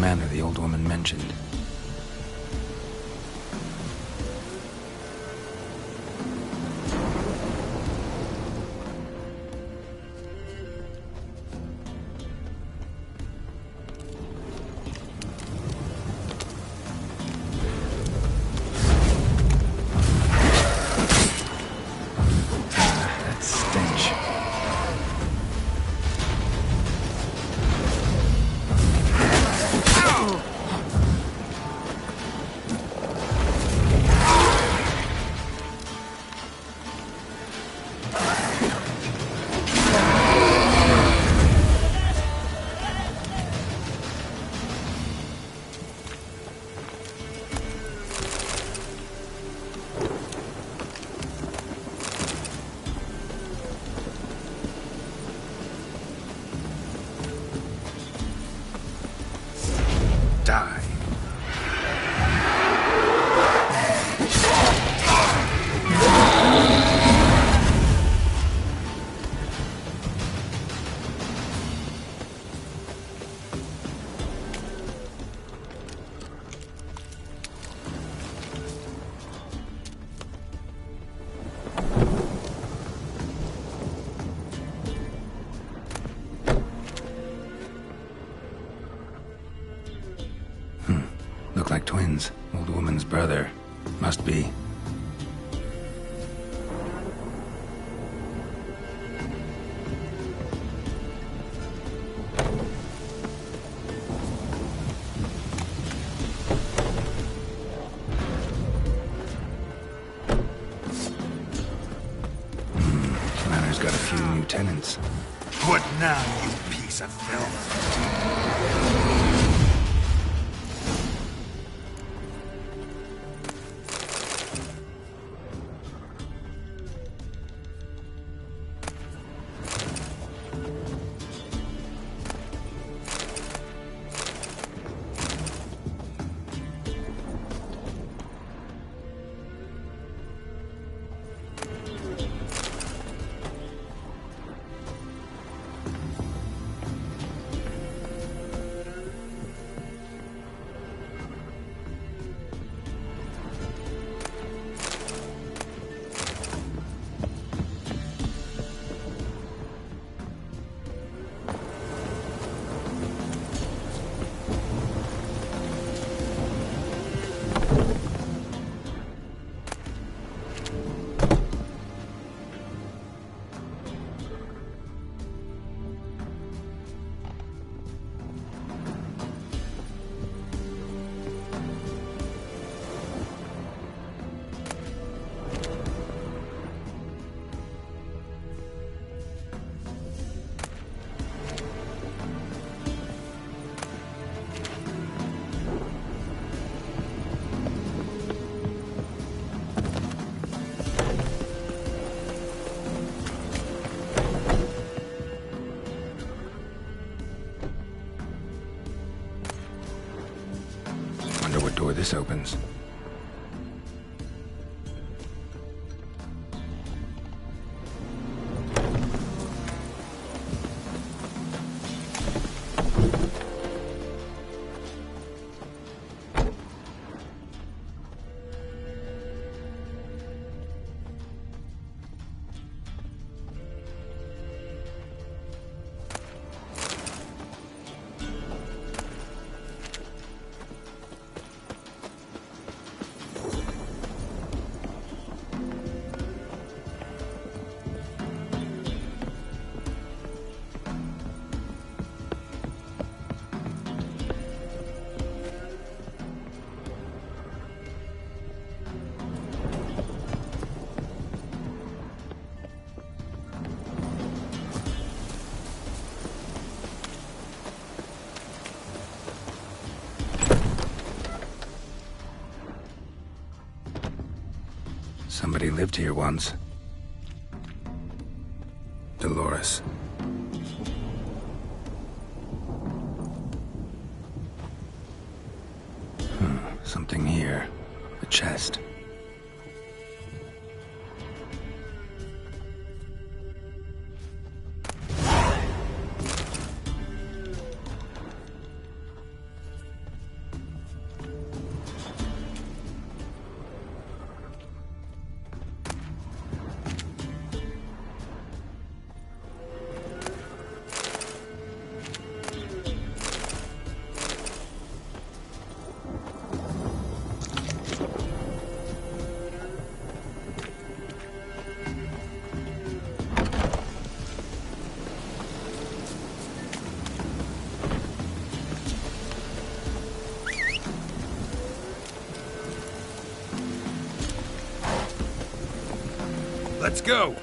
manor the old woman mentioned. That stench. Die. Look like twins. Old woman's brother. Must be. Manor's got a few new tenants. What now, you piece of filth? Wonder what door this opens. Somebody lived here once. Dolores. Something here. A chest. Let's go.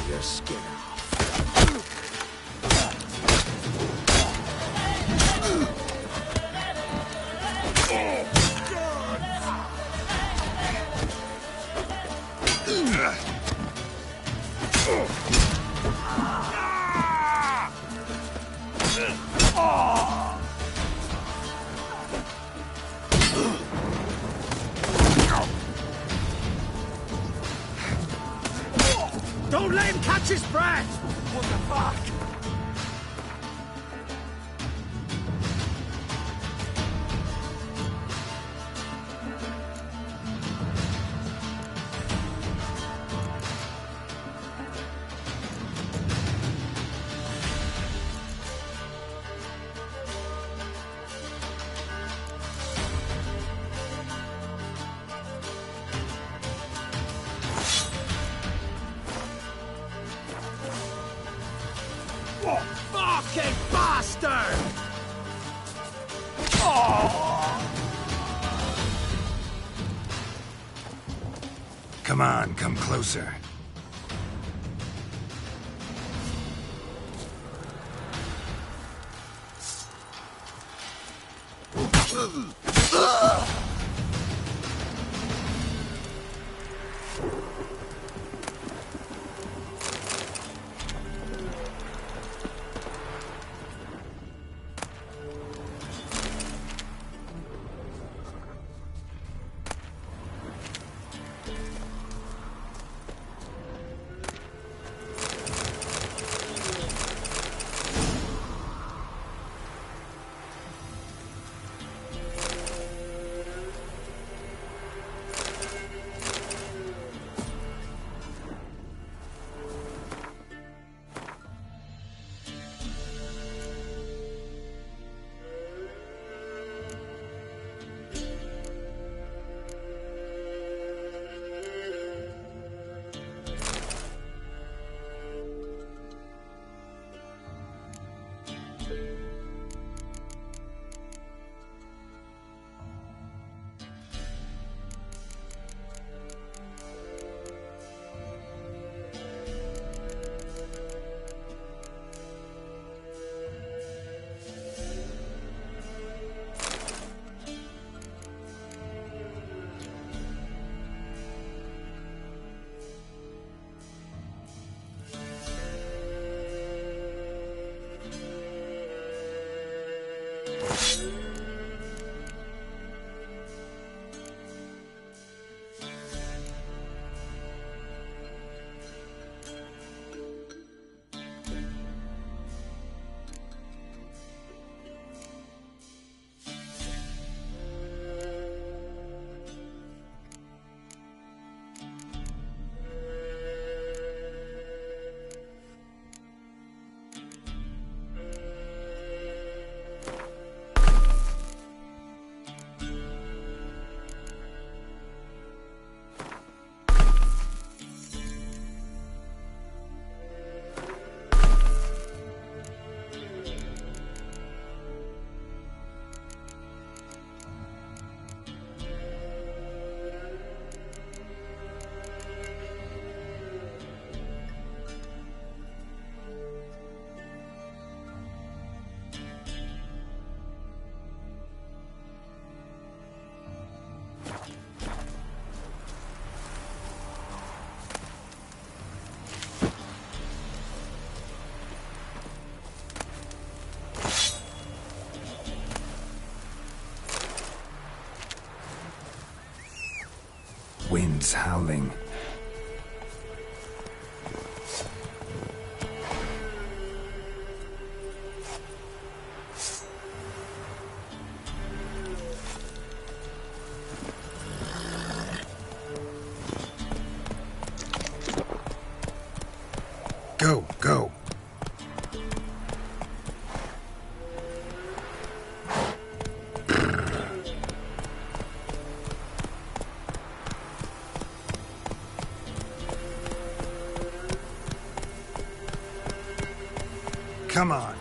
Your skin off. Don't let him catch his breath! What the fuck? Oh, fucking bastard! Oh. Come on, come closer. woods howling. Go, go. Come on.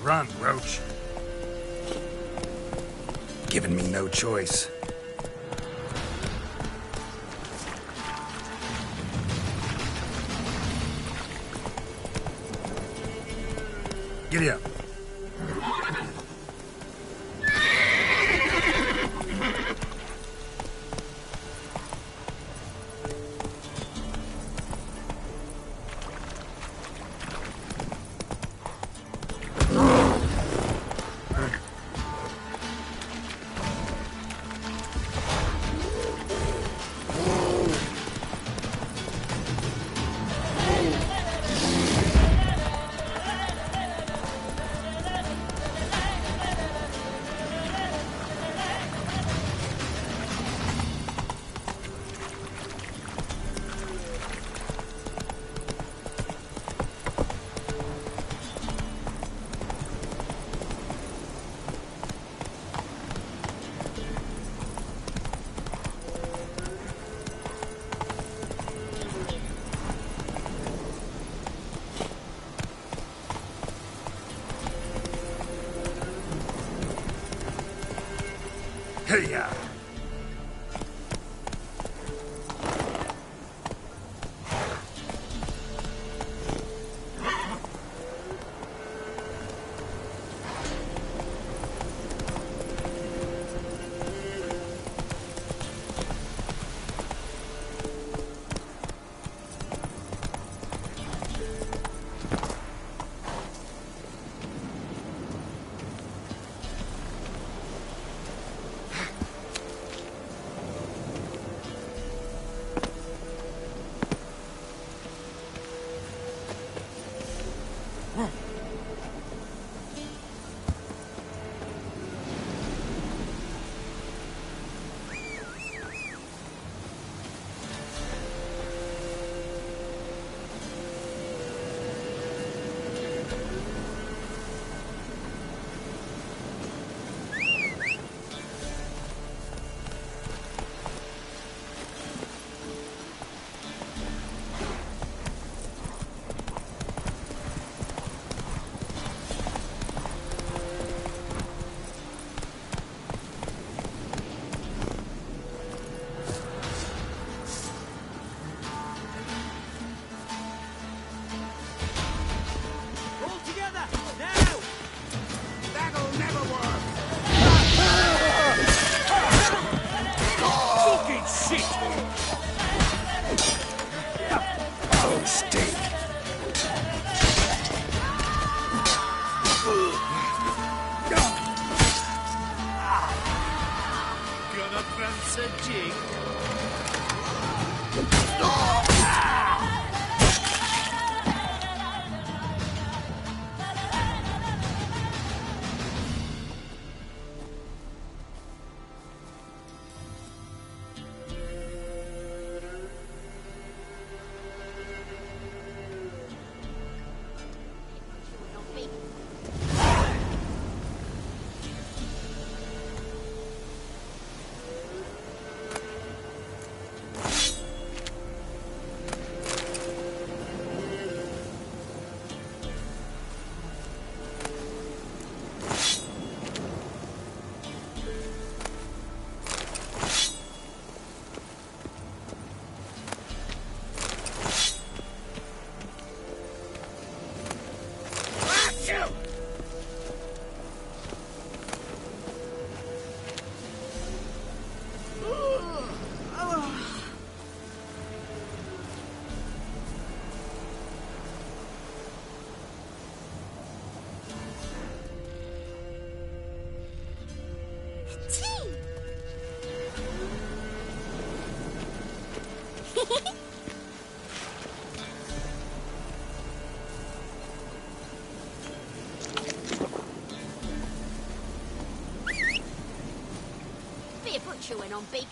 Run, Roach. Giving me no choice. Giddy up. Hey-ya! Bit of foot chewing on big.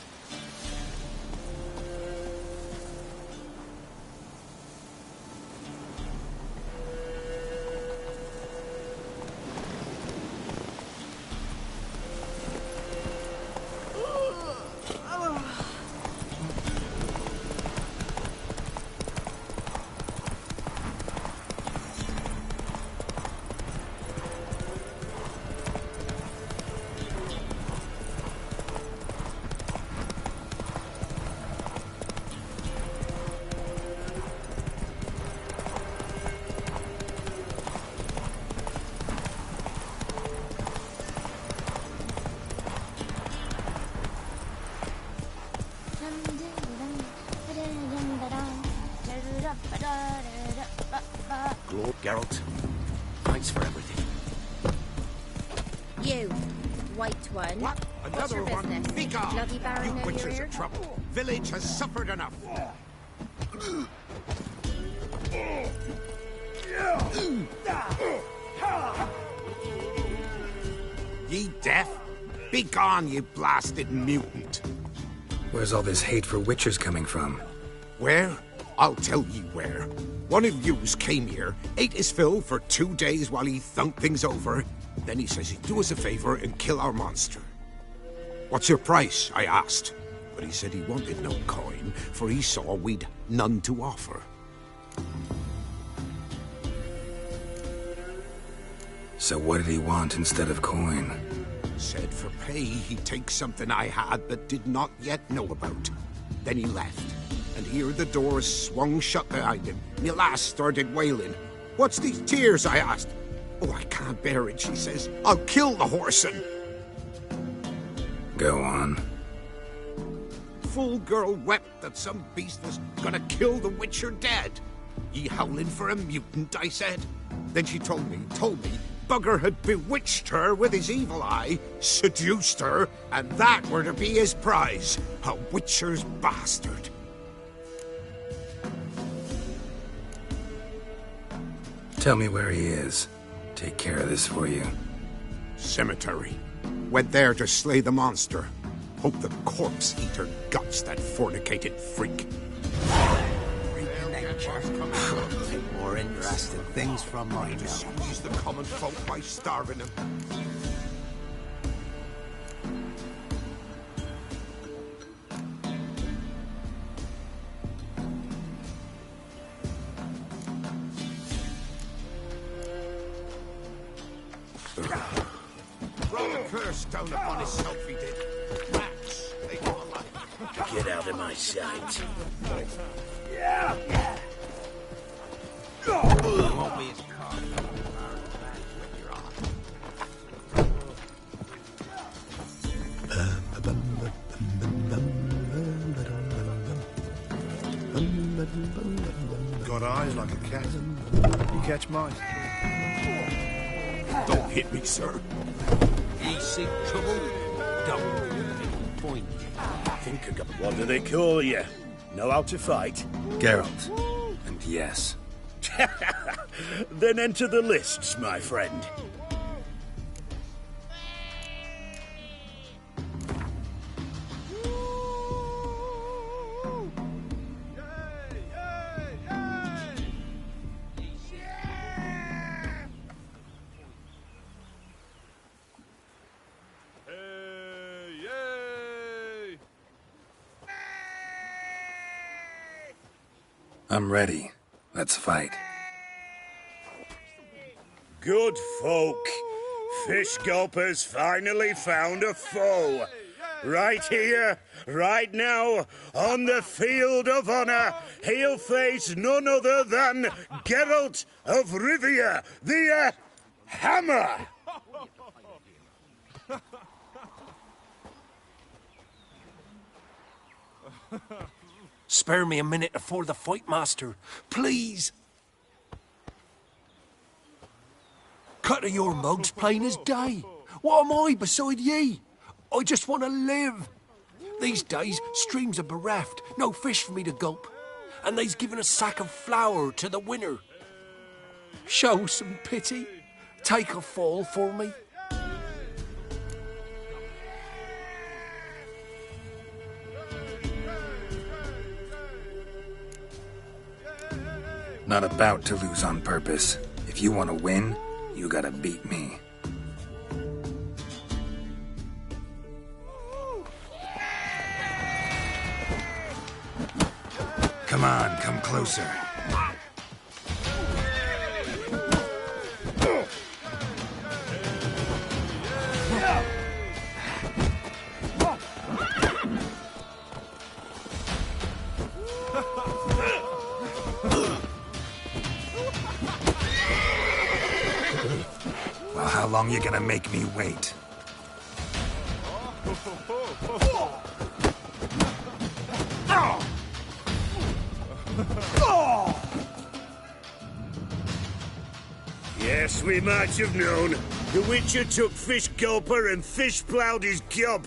Geralt, thanks for everything. You, white one. What? What's your Another one? business? Be gone! Bloody Baron You know you're witches here? are trouble. Village has suffered enough. Ye deaf? Be gone, you blasted mutant. Where's all this hate for witchers coming from? Where? I'll tell ye where. One of yous came here, ate his fill for 2 days while he thunked things over. Then he says he'd do us a favor and kill our monster. What's your price? I asked. But he said he wanted no coin, for he saw we'd none to offer. So what did he want instead of coin? Said for pay he'd take something I had but did not yet know about. Then he left, and here the doors swung shut behind him. Me lass started wailing. What's these tears? I asked. Oh, I can't bear it, she says. I'll kill the whoreson. Go on. Full girl wept that some beast was gonna kill the witcher dead. Ye howling for a mutant, I said. Then she told me, Bugger had bewitched her with his evil eye, seduced her, and that were to be his prize. A witcher's bastard. Tell me where he is. Take care of this for you. Cemetery. Went there to slay the monster. Hope the corpse eater guts that fornicated freak. Take more interesting things from my To squeeze the common folk by starving them. Roll a curse down upon his self, he did. Rats, they go alive. Get out of my sight. Won't be as calm. Got eyes like a cat. You catch mice. Don't hit me, sir. Ye seek trouble? Don't point. Think of What do they call you? Know how to fight? Geralt. And yes. Then enter the lists, my friend. I'm ready. Let's fight. Good folk. Fish Gulper's finally found a foe. Right here, right now, on the field of honor, he'll face none other than Geralt of Rivia, the Hammer. Spare me a minute before the fight, master. Please. Cut of your mug's plain as day. What am I beside ye? I just want to live. These days, streams are bereft, no fish for me to gulp. And they's given a sack of flour to the winner. Show some pity. Take a fall for me. Not about to lose on purpose. If you want to win, you gotta beat me. Come on, come closer. Well, how long you gonna make me wait? Yes, we might have known. The Witcher took Fish Gulper and fish ploughed his gob.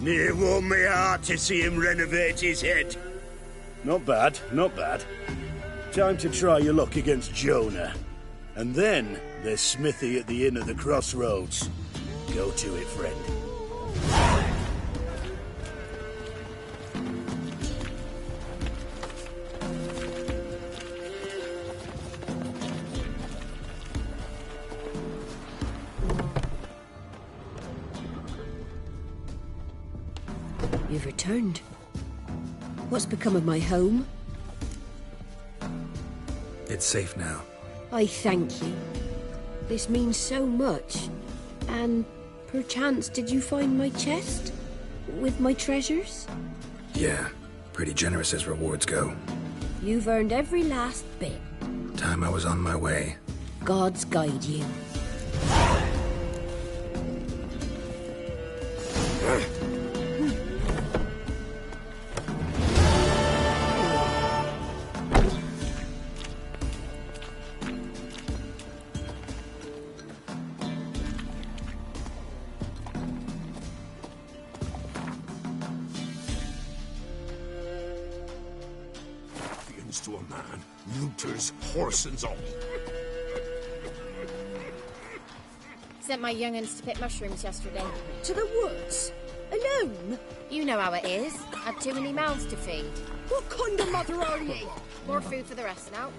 Near warmed me heart to see him renovate his head. Not bad, not bad. Time to try your luck against Jonah. And then there's Smithy at the inn at the crossroads. Go to it, friend. You've returned. What's become of my home? It's safe now. I thank you. This means so much. And perchance did you find my chest? With my treasures? Yeah, pretty generous as rewards go. You've earned every last bit. Time I was on my way. Gods guide you. To a man, looters, horse and all. Sent my young'uns to pick mushrooms yesterday. To the woods? Alone? You know how it is. Had too many mouths to feed. What kind of mother are ye? More food for the rest now.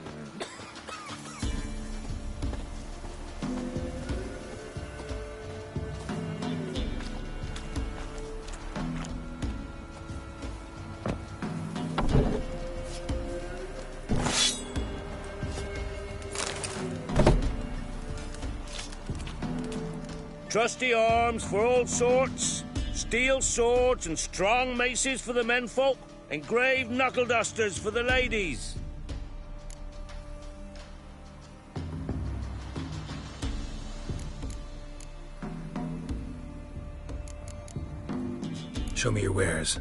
Trusty arms for all sorts, steel swords and strong maces for the menfolk, engraved knuckle dusters for the ladies. Show me your wares.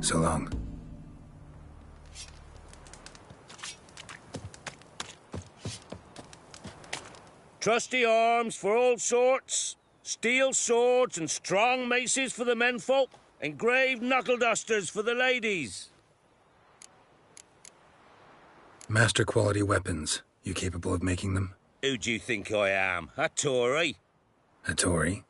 So long. Trusty arms for all sorts. Steel swords and strong maces for the menfolk. Engraved knuckle dusters for the ladies. Master quality weapons. You capable of making them? Who do you think I am? A Tory? A Tory?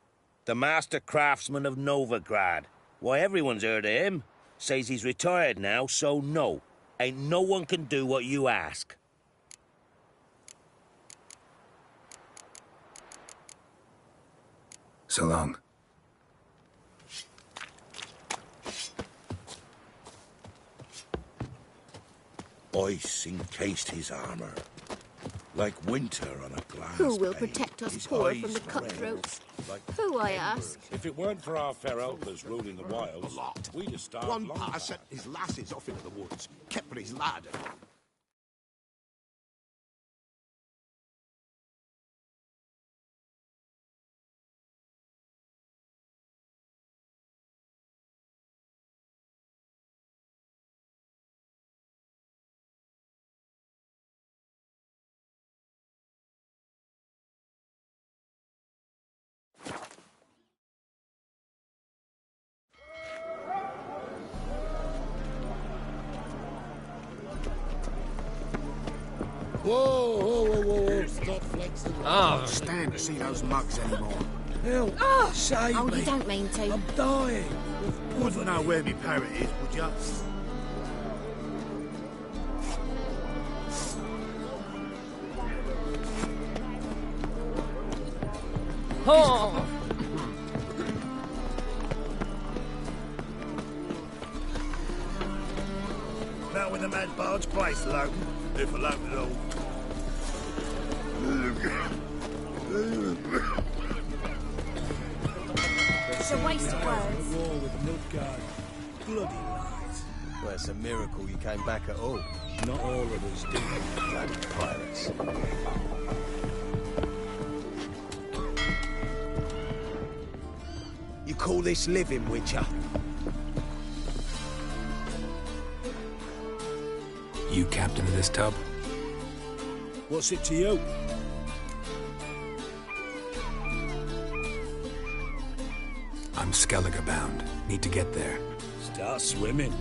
The master craftsman of Novigrad. Why, everyone's heard of him. Says he's retired now, so no. Ain't no one can do what you ask. So long. Ice encased his armor, like winter on a glass Who will pane. protect us His poor eyes from the red, cutthroats? like Who, I ask? If it weren't for our fair elders ruling the wilds, A lot. we'd have starved One long pa back. sent his lasses off into the woods, kept with his lad. Whoa, stop flexing. I don't stand to see those mugs anymore. Help, save Oh, me. you don't mean to. I'm dying. Wouldn't know where my parrot is, would ya? About with the mad bard's place, Logan. If alone at all. It's a waste of words. War with Nilfgaard. Bloody lies. Well, it's a miracle you came back at all. Not all of us did. Bloody pirates. You call this living, Witcher? You captain of this tub? What's it to you? I'm Skellige bound. Need to get there. Start swimming.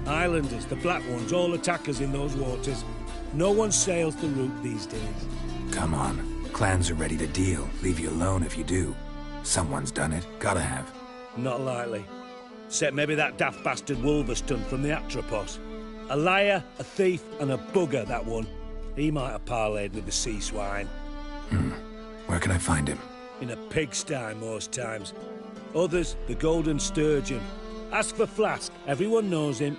Islanders, the black ones, all attackers in those waters. No one sails the route these days. Come on. Clans are ready to deal. Leave you alone if you do. Someone's done it. Gotta have. Not likely. Except maybe that daft bastard Wolverston from the Atropos. A liar, a thief, and a bugger, that one. He might have parlayed with the sea swine. Where can I find him? In a pigsty most times. Others, the Golden Sturgeon. Ask for Flask. Everyone knows him.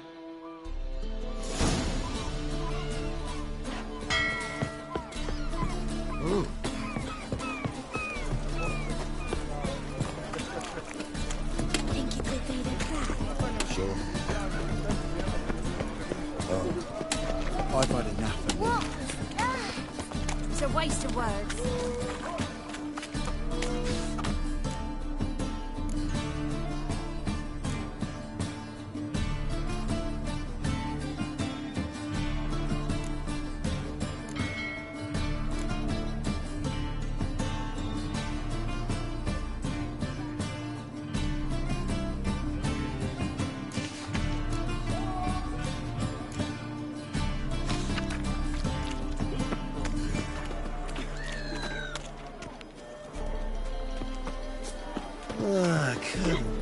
Think you could lead a crack? Sure. I've had enough of What? It's a waste of words.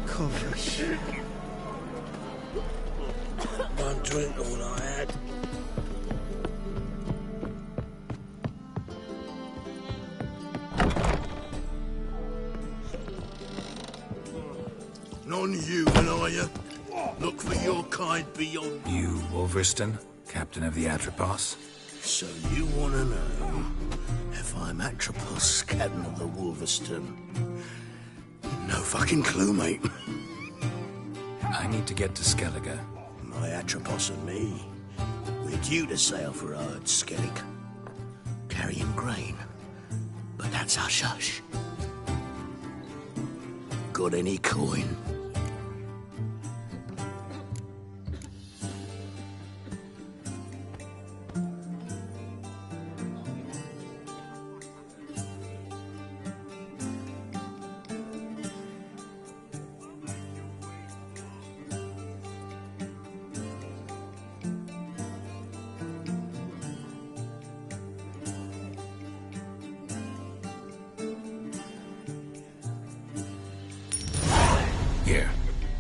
coffee. One drink, all I had. None you, and are you? Look for your kind beyond. You, Wolverston, captain of the Atropos? So you want to know if I'm Atropos, captain of the Wolverston? No fucking clue, mate. I need to get to Skellige. My Atropos and me, we're due to sail for Ard Skellig, carrying grain. But that's hush-hush. Got any coin?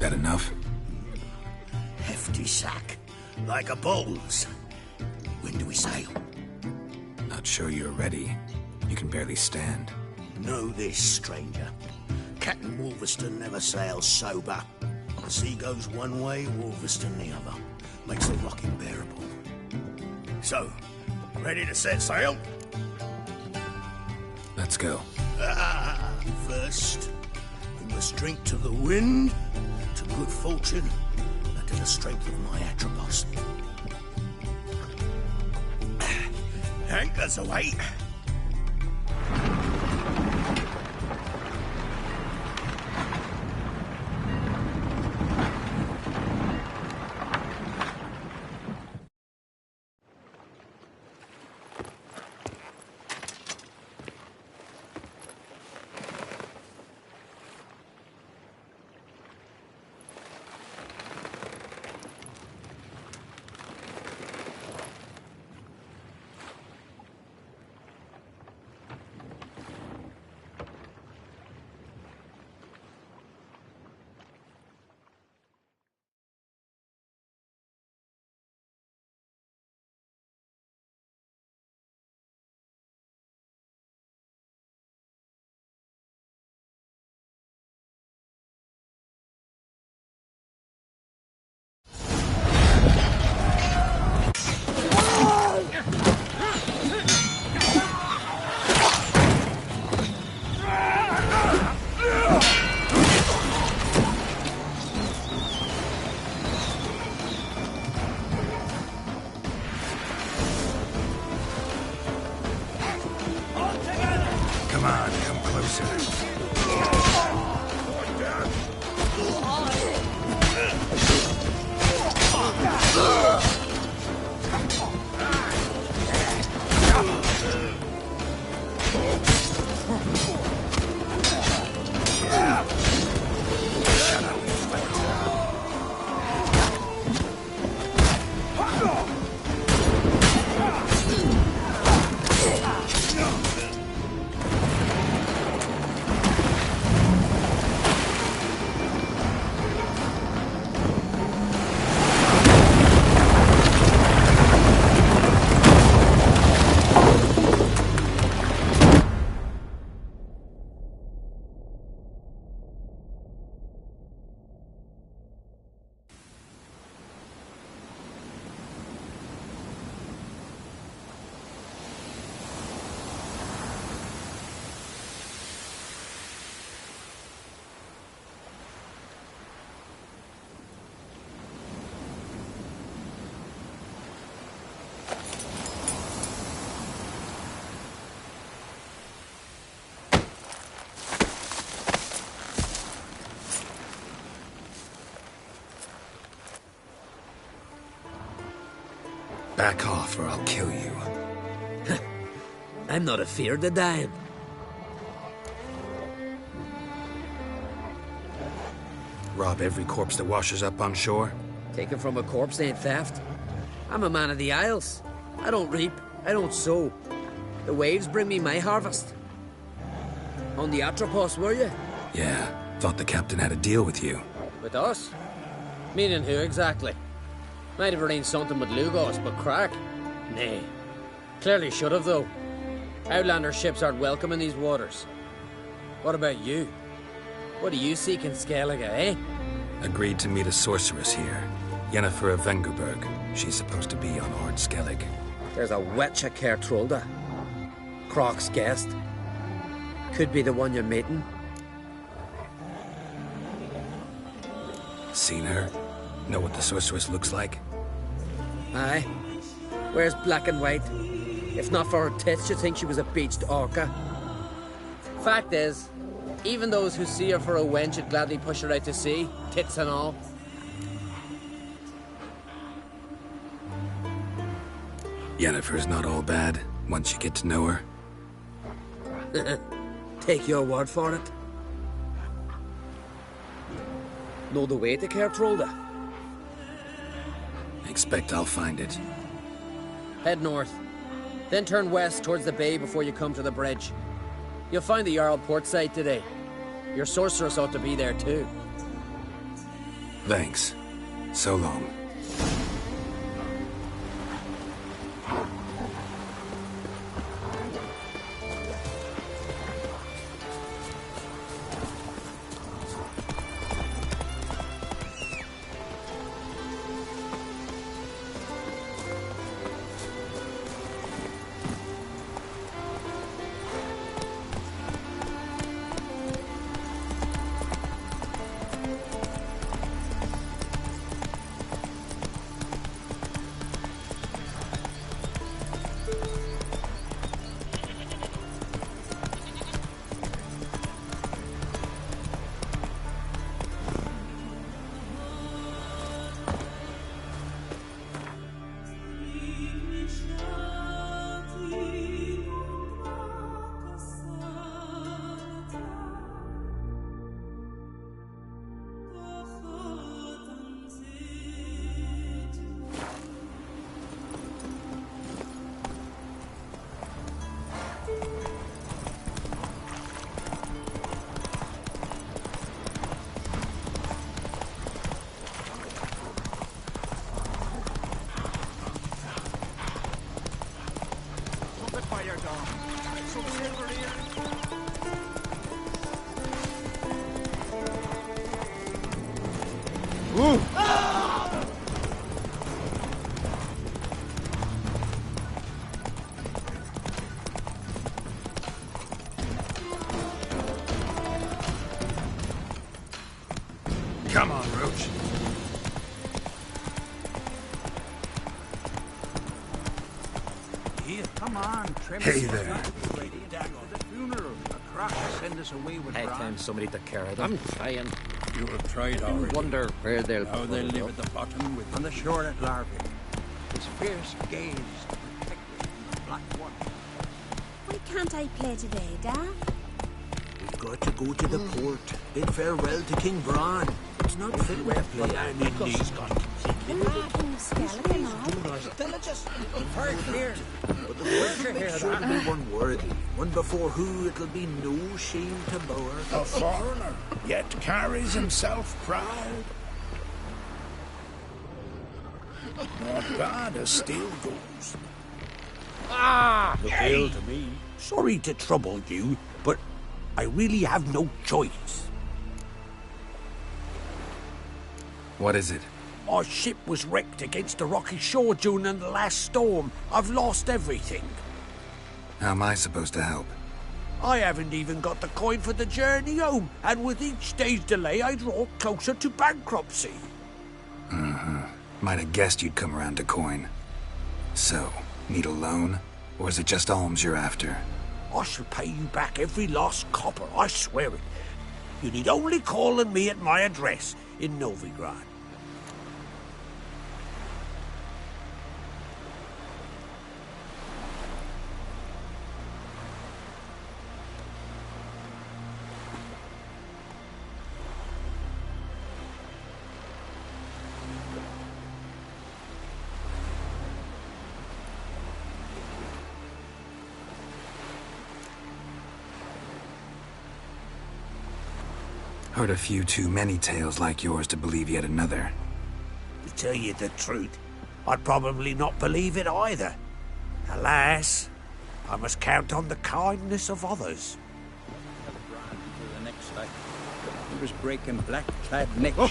Got enough? Hefty sack. Like a bull's. When do we sail? Not sure you're ready. You can barely stand. Know this, stranger. Captain Wolverston never sails sober. The sea goes one way, Wolverston the other. Makes the rocking bearable. So, ready to set sail? Let's go. First, we must drink to the wind, to good fortune, and to the strength of my Atropos. Anchors away. Come on, come closer. Back off or I'll kill you. I'm not afeard of dying. Rob every corpse that washes up on shore? Taken from a corpse ain't theft. I'm a man of the Isles. I don't reap, I don't sow. The waves bring me my harvest. On the Atropos, were you? Yeah, thought the captain had a deal with you. With us? Meaning who exactly? Might have arranged something with Lugos, but crack? Nay. Clearly should have, though. Outlander ships aren't welcome in these waters. What about you? What do you seek in Skellige, eh? Agreed to meet a sorceress here. Yennefer of Vengerberg. She's supposed to be on Ord Skellig. There's a witch at Kertrolda. Croc's guest. Could be the one you're meeting. Seen her? Know what the sorceress looks like? Aye. Wears black and white. If not for her tits, you'd think she was a beached orca. Fact is, even those who see her for a wench would gladly push her out to sea, tits and all. Yennefer's not all bad, once you get to know her. Take your word for it. Know the way to Kertrolda? Expect I'll find it. Head north. Then turn west towards the bay before you come to the bridge. You'll find the Jarl port side today. Your sorceress ought to be there too. Thanks. So long. Come on, Roach. Here, come on, trim. Hey there. The funeral. A crack to send us away with Hey, Bran. time somebody to care of them. I'm trying. You have tried I already. wonder where they'll How they pull live up. at the bottom on the shore at Larvik. His fierce gaze protected from the black water. Why can't I play today, Dad? We've got to go to the port. Bid farewell to King Bran. It's not fit we're playing. The King Skeleton, But the word make sure to be one worthy. One before who it'll be no shame to bower. A foreigner, yet carries himself proud. Not bad as steel goes. Look ill to me. Sorry to trouble you, but I really have no choice. What is it? Our ship was wrecked against a rocky shore during the last storm. I've lost everything. How am I supposed to help? I haven't even got the coin for the journey home, and with each day's delay, I draw closer to bankruptcy. Might have guessed you'd come around to coin. So, need a loan? Or is it just alms you're after? I shall pay you back every lost copper, I swear it. You need only call on me at my address in Novigrad. Heard a few too many tales like yours to believe yet another. To tell you the truth, I'd probably not believe it either. Alas, I must count on the kindness of others. The next night. He was breaking black-clad necks. Our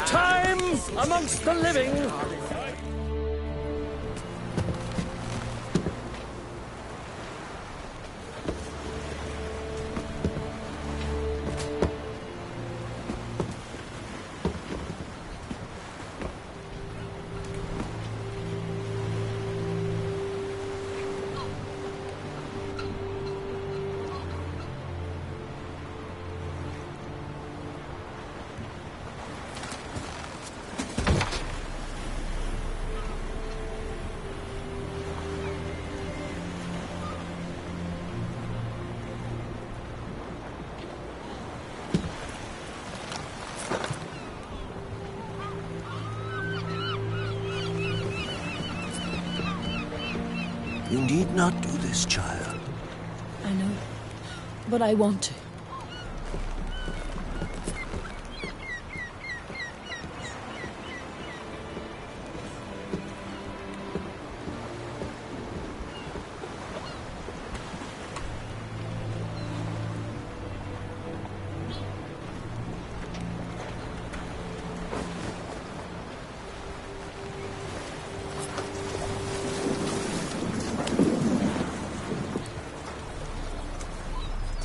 time amongst the living. You need not do this, child. I know, but I want to.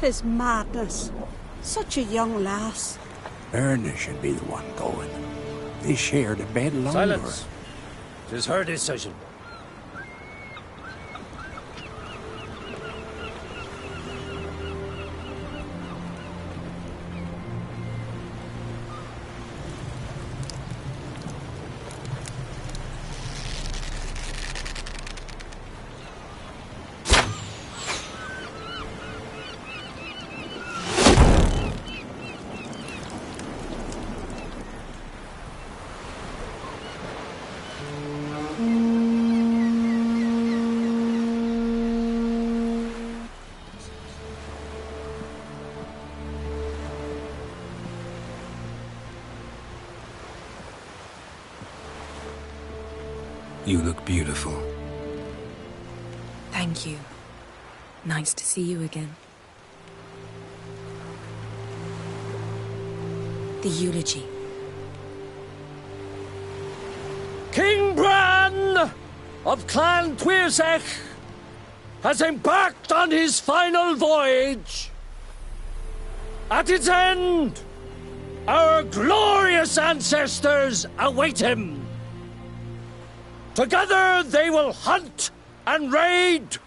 'Tis madness. Such a young lass. Erna should be the one going. They shared a bed longer. Silence. 'Tis her decision. You look beautiful. Thank you. Nice to see you again. The eulogy. King Bran of Clan Tuirsech has embarked on his final voyage. At its end, our glorious ancestors await him. Together they will hunt and raid.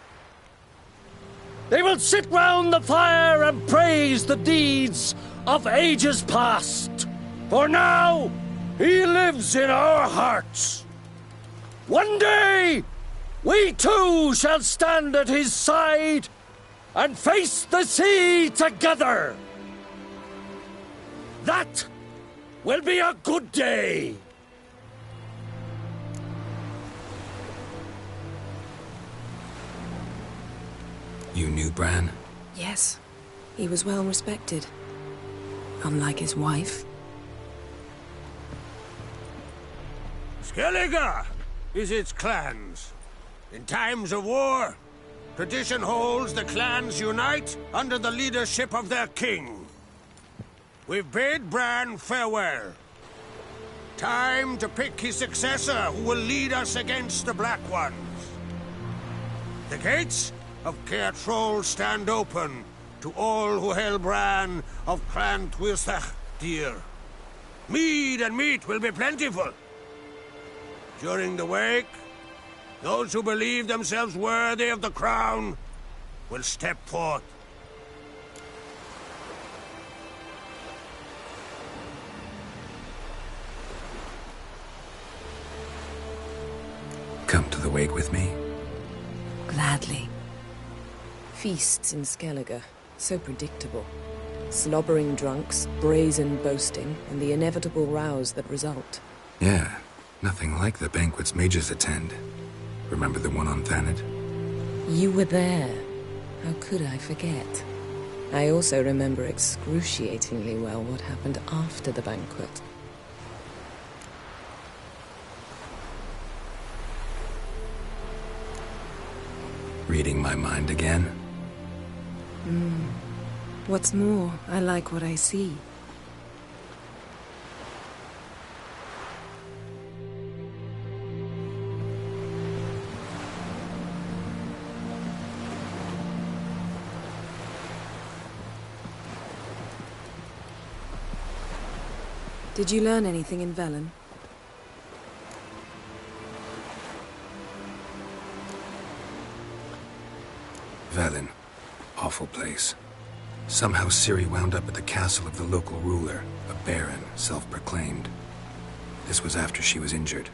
They will sit round the fire and praise the deeds of ages past. For now, he lives in our hearts. One day, we too shall stand at his side and face the sea together. That will be a good day. You knew Bran? Yes. He was well respected. Unlike his wife. Skellige is its clans. In times of war, tradition holds the clans unite under the leadership of their king. We've bid Bran farewell. Time to pick his successor who will lead us against the Black Ones. The gates of Caer Troll stand open to all who hail Bran of Clan Tuirsech dear. Mead and meat will be plentiful. During the wake, those who believe themselves worthy of the crown will step forth. Come to the wake with me? Gladly. Feasts in Skellige, so predictable. Slobbering drunks, brazen boasting, and the inevitable rows that result. Yeah, nothing like the banquets mages attend. Remember the one on Thanedd? You were there. How could I forget? I also remember excruciatingly well what happened after the banquet. Reading my mind again? What's more, I like what I see. Did you learn anything in Velen? Velen. Awful place. Somehow Ciri wound up at the castle of the local ruler, a baron, self-proclaimed. This was after she was injured.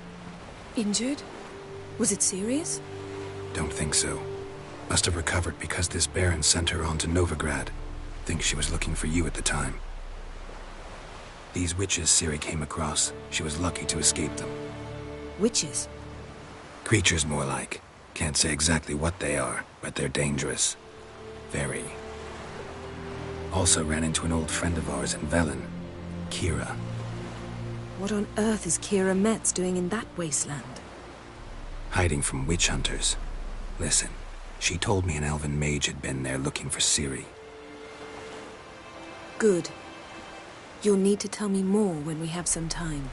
Injured? Was it serious? Don't think so. Must have recovered because this baron sent her on to Novigrad. Think she was looking for you at the time. These witches Ciri came across, she was lucky to escape them. Witches? Creatures more like. Can't say exactly what they are, but they're dangerous. Very. Also ran into an old friend of ours in Velen, Kira. What on earth is Kira Metz doing in that wasteland? Hiding from witch hunters. Listen, she told me an elven mage had been there looking for Ciri. Good. You'll need to tell me more when we have some time.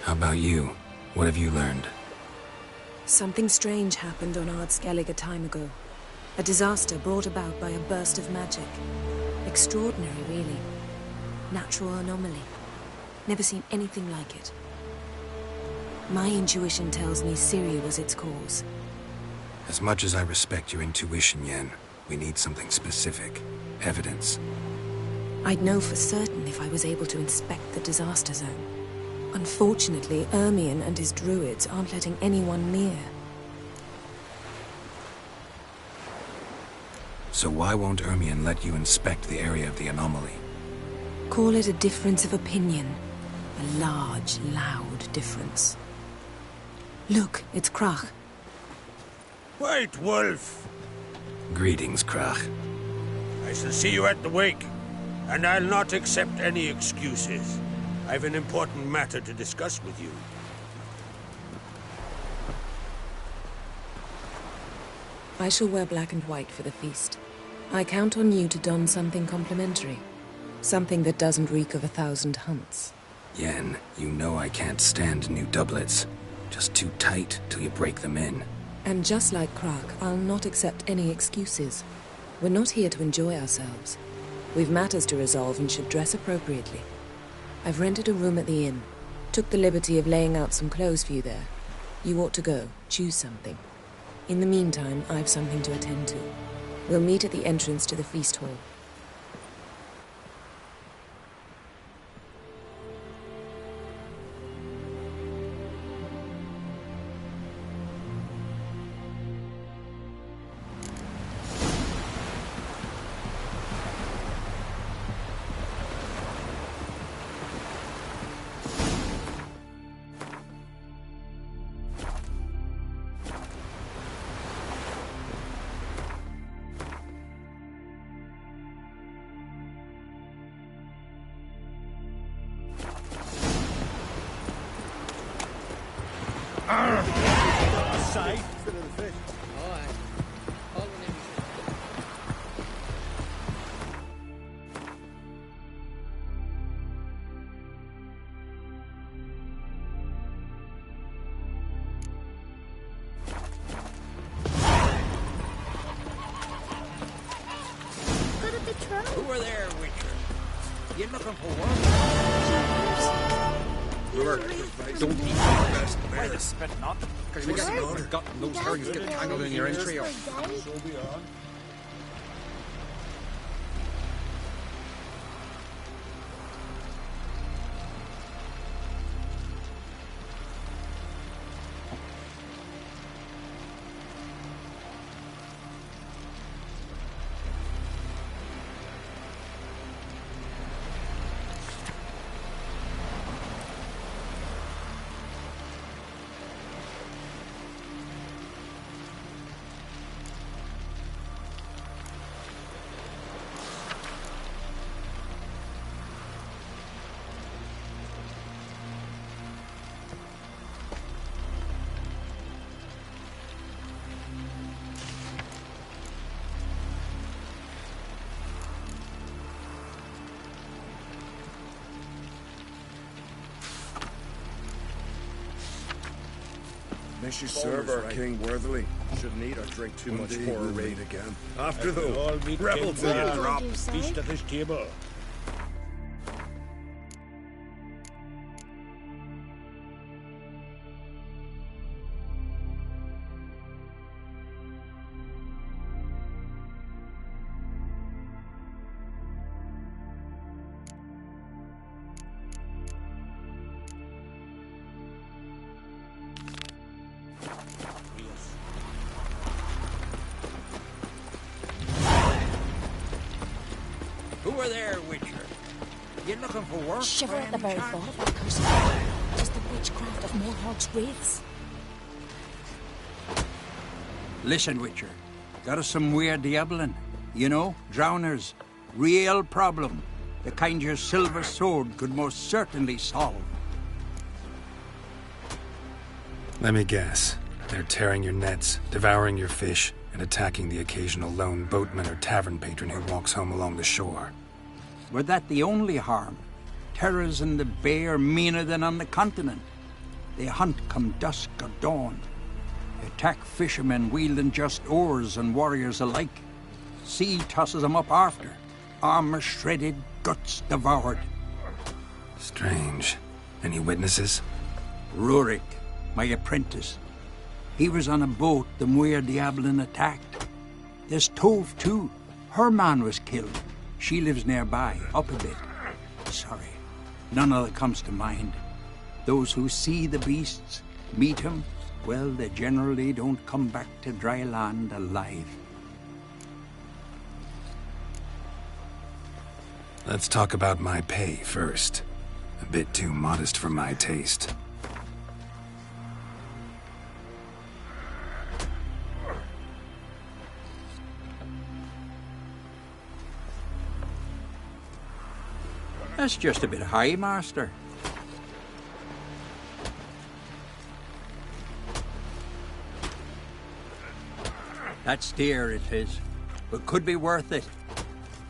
How about you? What have you learned? Something strange happened on Ard Skellige a time ago. A disaster brought about by a burst of magic. Extraordinary, really. Natural anomaly. Never seen anything like it. My intuition tells me Ciri was its cause. As much as I respect your intuition, Yen, we need something specific. Evidence. I'd know for certain if I was able to inspect the disaster zone. Unfortunately, Ermion and his druids aren't letting anyone near. So why won't Ermion let you inspect the area of the anomaly? Call it a difference of opinion. A large, loud difference. Look, it's Krach. White Wolf! Greetings, Krach. I shall see you at the wake, and I'll not accept any excuses. I've an important matter to discuss with you. I shall wear black and white for the feast. I count on you to don something complimentary. Something that doesn't reek of 1,000 hunts. Yen, you know I can't stand new doublets. Just too tight till you break them in. And just like Krach, I'll not accept any excuses. We're not here to enjoy ourselves. We've matters to resolve and should dress appropriately. I've rented a room at the inn. Took the liberty of laying out some clothes for you there. You ought to go. Choose something. In the meantime, I've something to attend to. We'll meet at the entrance to the feast hall. Who are there, Witcher? You looking for work? Don't eat the best bear. Why the spit not? Because you got those herrings get tangled in your entry or... So be on. May she serve our king worthily. Shouldn't eat or drink too much for a raid again. After though, rebel till you drop. Feast at this table. Who are there, Witcher? You looking for work? Shiver at the very thought of that cursed just the witchcraft of Morhog's wraiths. Listen, Witcher. Got us some weird diabling. You know, drowners. Real problem. The kind your silver sword could most certainly solve. Let me guess. They're tearing your nets, devouring your fish, and attacking the occasional lone boatman or tavern patron who walks home along the shore. Were that the only harm? Terrors in the bay are meaner than on the continent. They hunt come dusk or dawn. Attack fishermen wielding just oars and warriors alike. Sea tosses them up after. Armor shredded, guts devoured. Strange. Any witnesses? Rurik, my apprentice. He was on a boat the Muir Diablin attacked. There's Tove, too. Her man was killed. She lives nearby, up a bit. Sorry, none of that comes to mind. Those who see the beasts, meet him, well, they generally don't come back to dry land alive. Let's talk about my pay first. A bit too modest for my taste. That's just a bit high, Master. That's dear, it is, but could be worth it.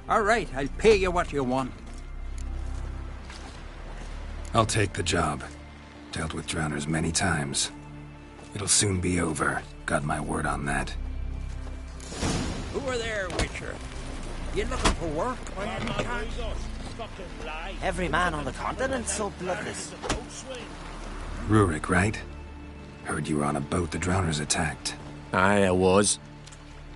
All right, I'll pay you what you want. I'll take the job. Dealt with drowners many times. It'll soon be over. Got my word on that. Who are there, Witcher? You looking for work? Every man on the continent's so bloodless. Rurik, right? Heard you were on a boat the drowners attacked. Aye, I was.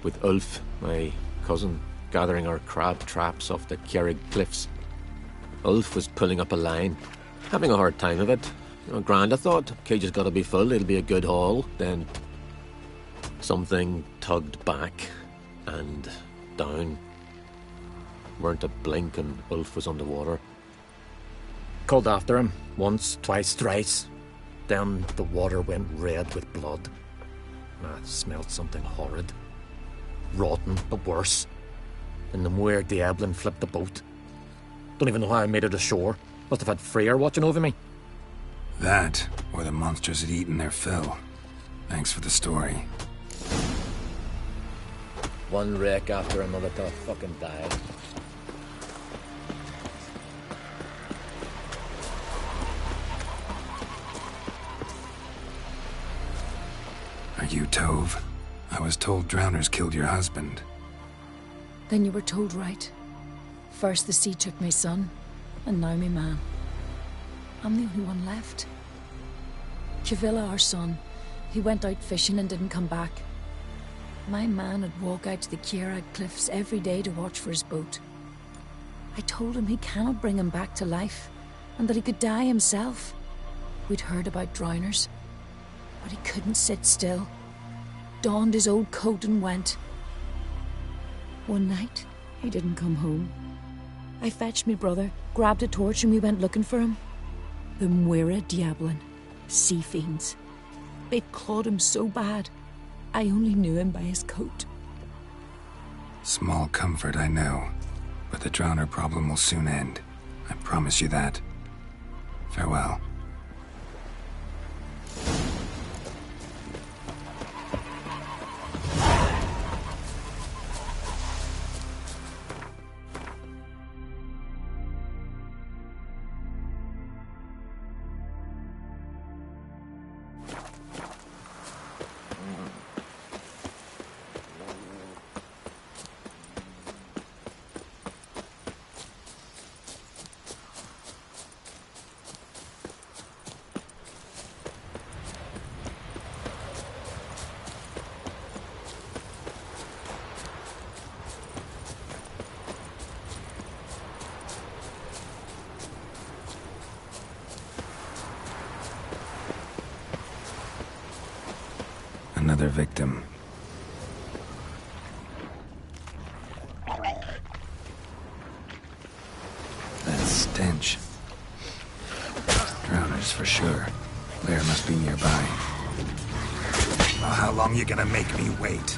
With Ulf, my cousin, gathering our crab traps off the Kjerrig cliffs. Ulf was pulling up a line, having a hard time of it. Grand, I thought. Cage has got to be full, it'll be a good haul. Then something tugged back and down. Weren't a blink and Ulf was underwater. Called after him, once, twice, thrice. Then the water went red with blood. I smelled something horrid. Rotten, but worse. And the Muir Diablin flipped the boat. Don't even know how I made it ashore. Must have had Freyr watching over me. That, or the monsters had eaten their fill. Thanks for the story. One wreck after another till I fucking died. Are you Tove? I was told drowners killed your husband. Then you were told right. First the sea took my son, and now me man. I'm the only one left. Chavilla, our son, he went out fishing and didn't come back. My man would walk out to the Kjerrig cliffs every day to watch for his boat. I told him he cannot bring him back to life, and that he could die himself. We'd heard about drowners, but he couldn't sit still. Donned his old coat and went. One night, he didn't come home. I fetched me brother, grabbed a torch, and we went looking for him. The Muir Diablin, sea fiends. They'd clawed him so bad, I only knew him by his coat. Small comfort, I know. But the drowner problem will soon end. I promise you that. Farewell. Another victim. That stench. Drowners for sure. Lair must be nearby. Well, how long you gonna make me wait?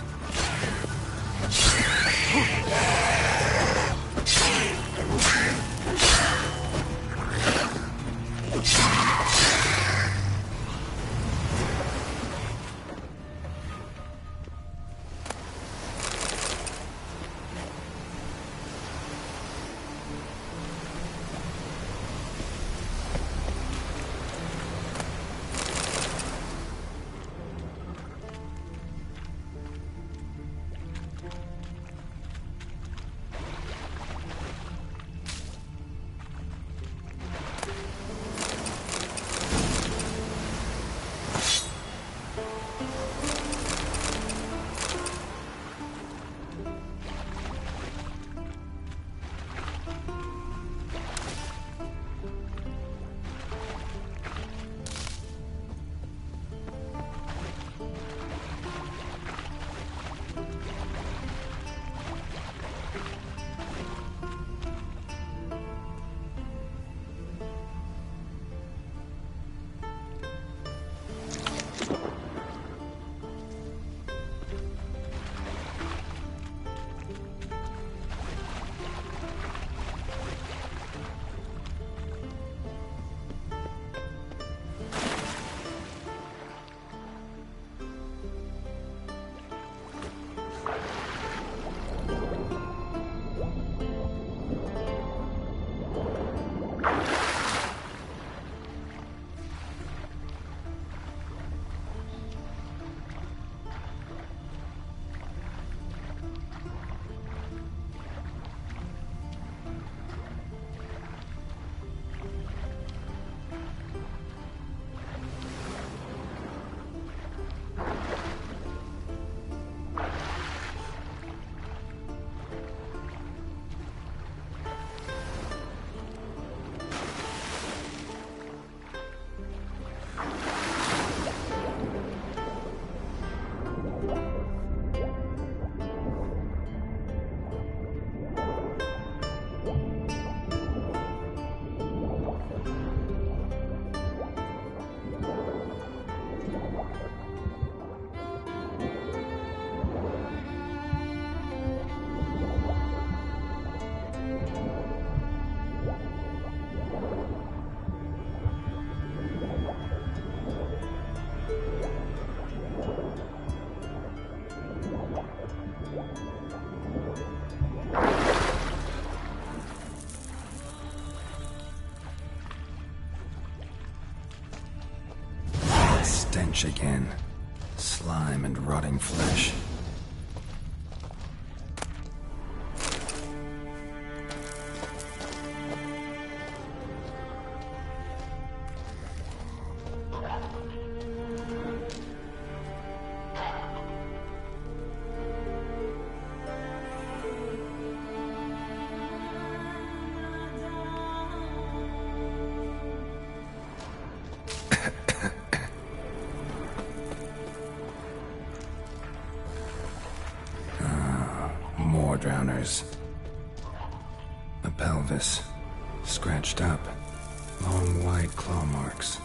Stench again. Slime and rotting flesh. More drowners. A pelvis. Scratched up. Long, wide claw marks.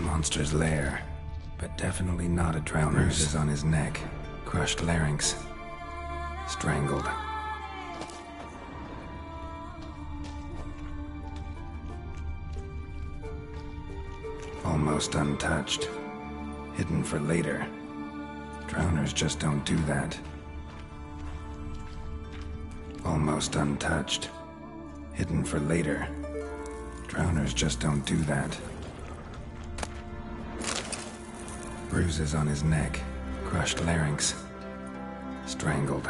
Monster's lair, but definitely not a drowner. Bruises on his neck, crushed larynx, strangled. Almost untouched, hidden for later. Drowners just don't do that. Almost untouched, hidden for later. Drowners just don't do that. Bruises on his neck, crushed larynx, strangled.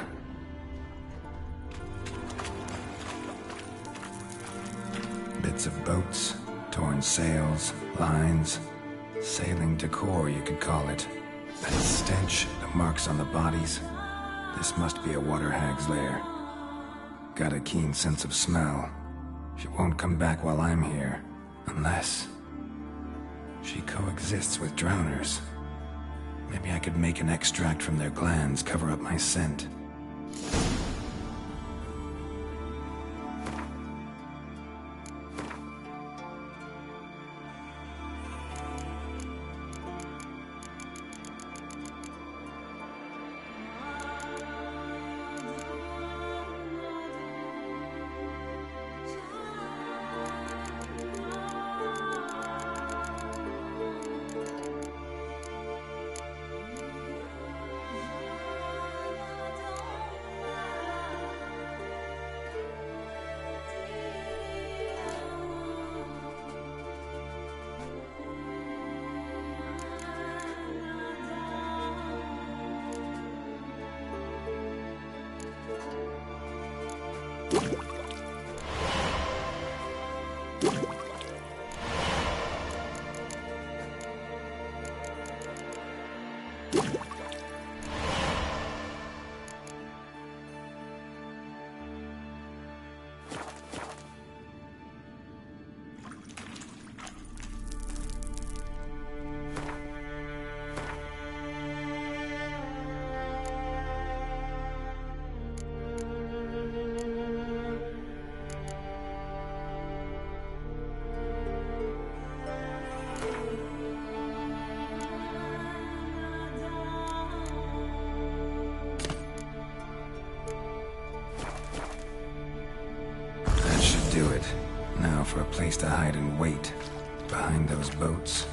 Bits of boats, torn sails, lines, sailing decor you could call it. That stench, the marks on the bodies. This must be a water hag's lair. Got a keen sense of smell. She won't come back while I'm here, unless she coexists with drowners. Maybe I could make an extract from their glands cover up my scent. do it. Now for a place to hide and wait. Behind those boats.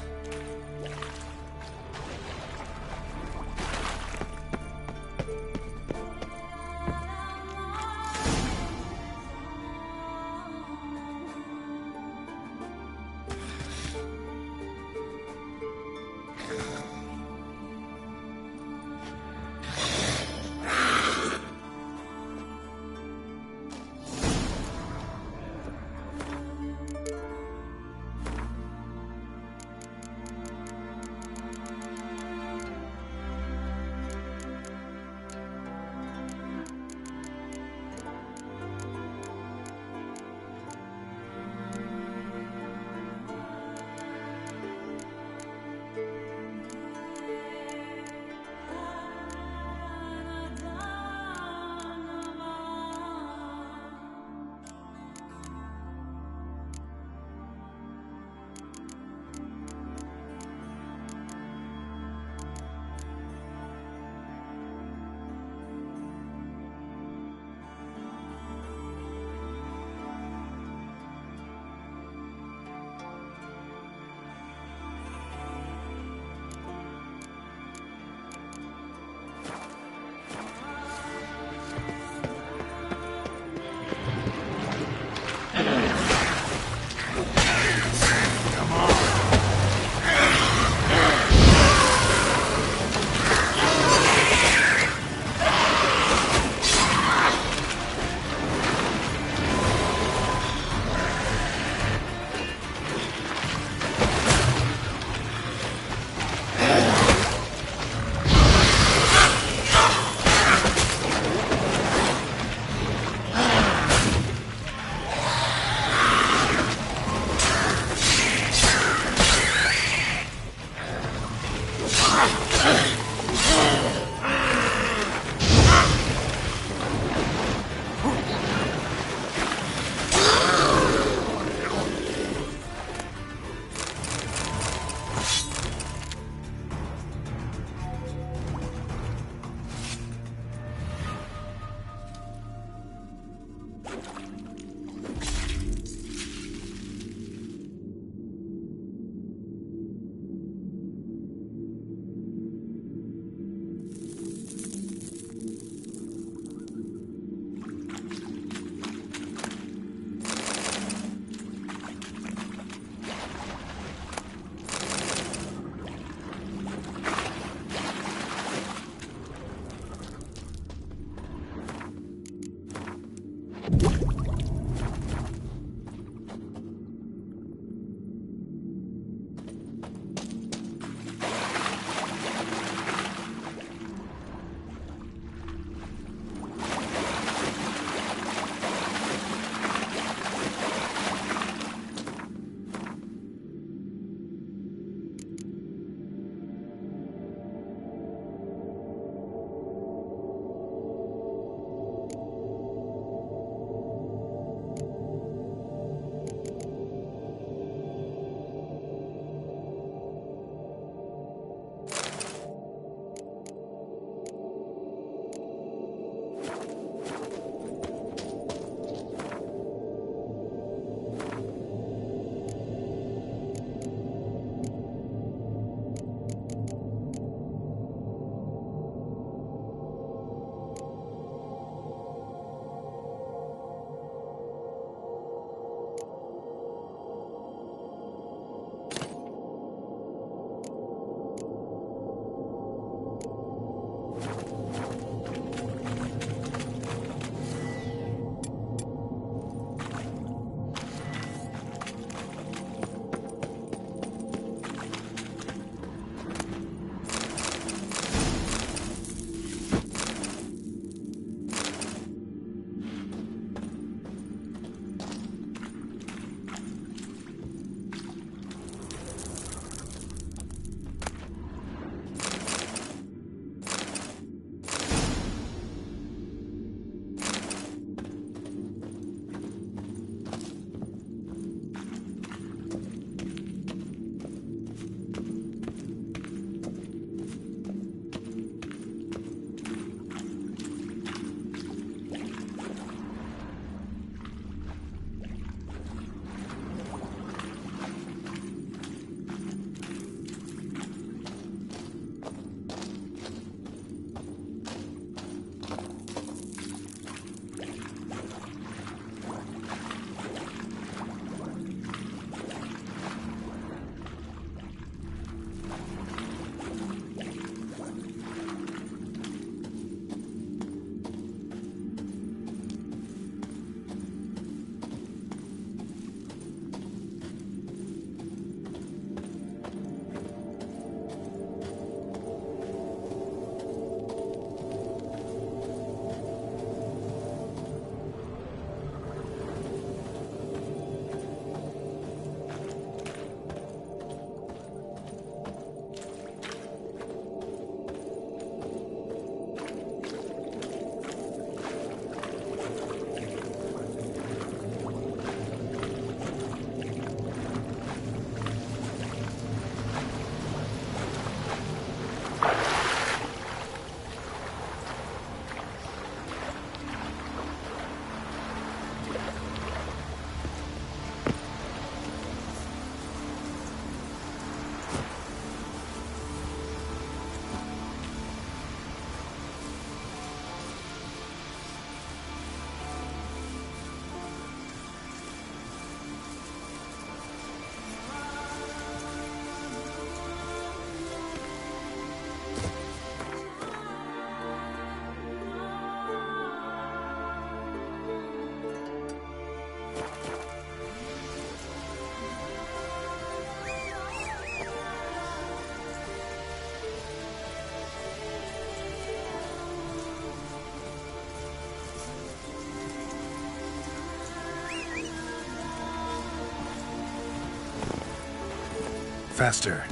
Faster.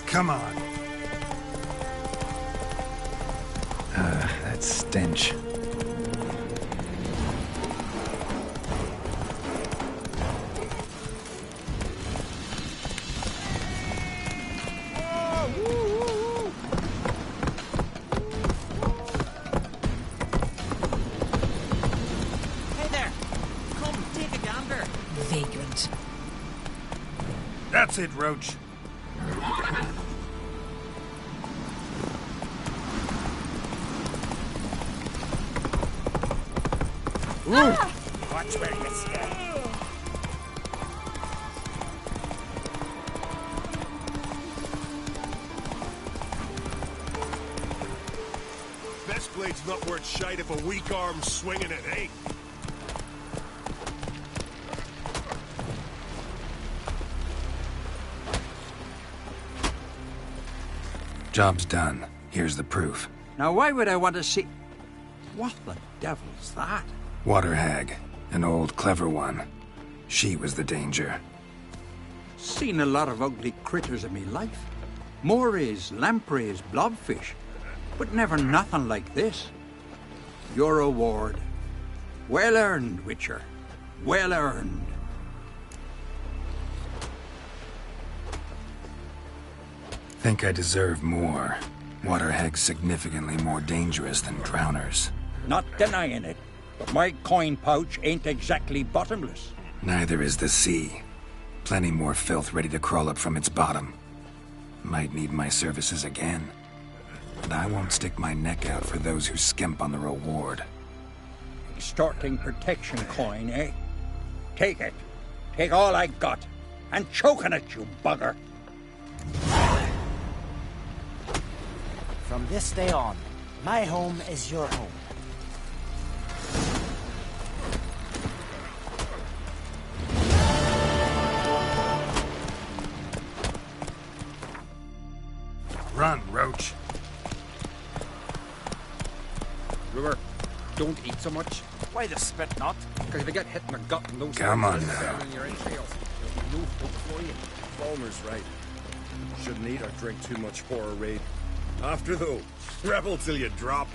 Come on. That stench. Hey there! Come, take a gander. Vagrant. That's it, Roach. Watch where you step. Best blade's not worth shite if a weak arm's swinging it, eh? Job's done. Here's the proof. Now, why would I want to see... What the devil's that? Water hag. An old, clever one. She was the danger. Seen a lot of ugly critters in me life. Morays, lampreys, blobfish. But never nothing like this. Your reward. Well earned, Witcher. Well earned. Think I deserve more. Water hags significantly more dangerous than drowners. Not denying it, but my coin pouch ain't exactly bottomless. Neither is the sea. Plenty more filth ready to crawl up from its bottom. Might need my services again. But I won't stick my neck out for those who skimp on the reward. Extorting protection coin, eh? Take it. Take all I got. And choke on it, you bugger. From this day on, my home is your home. Run, Roach. Brewer, don't eat so much. Why the spit not? Because if you get hit in the gut and those Come on things now. in your entrails, there'll be no hope for you. Falmer's right. Shouldn't eat or drink too much for a raid. After though, rebel till you drop.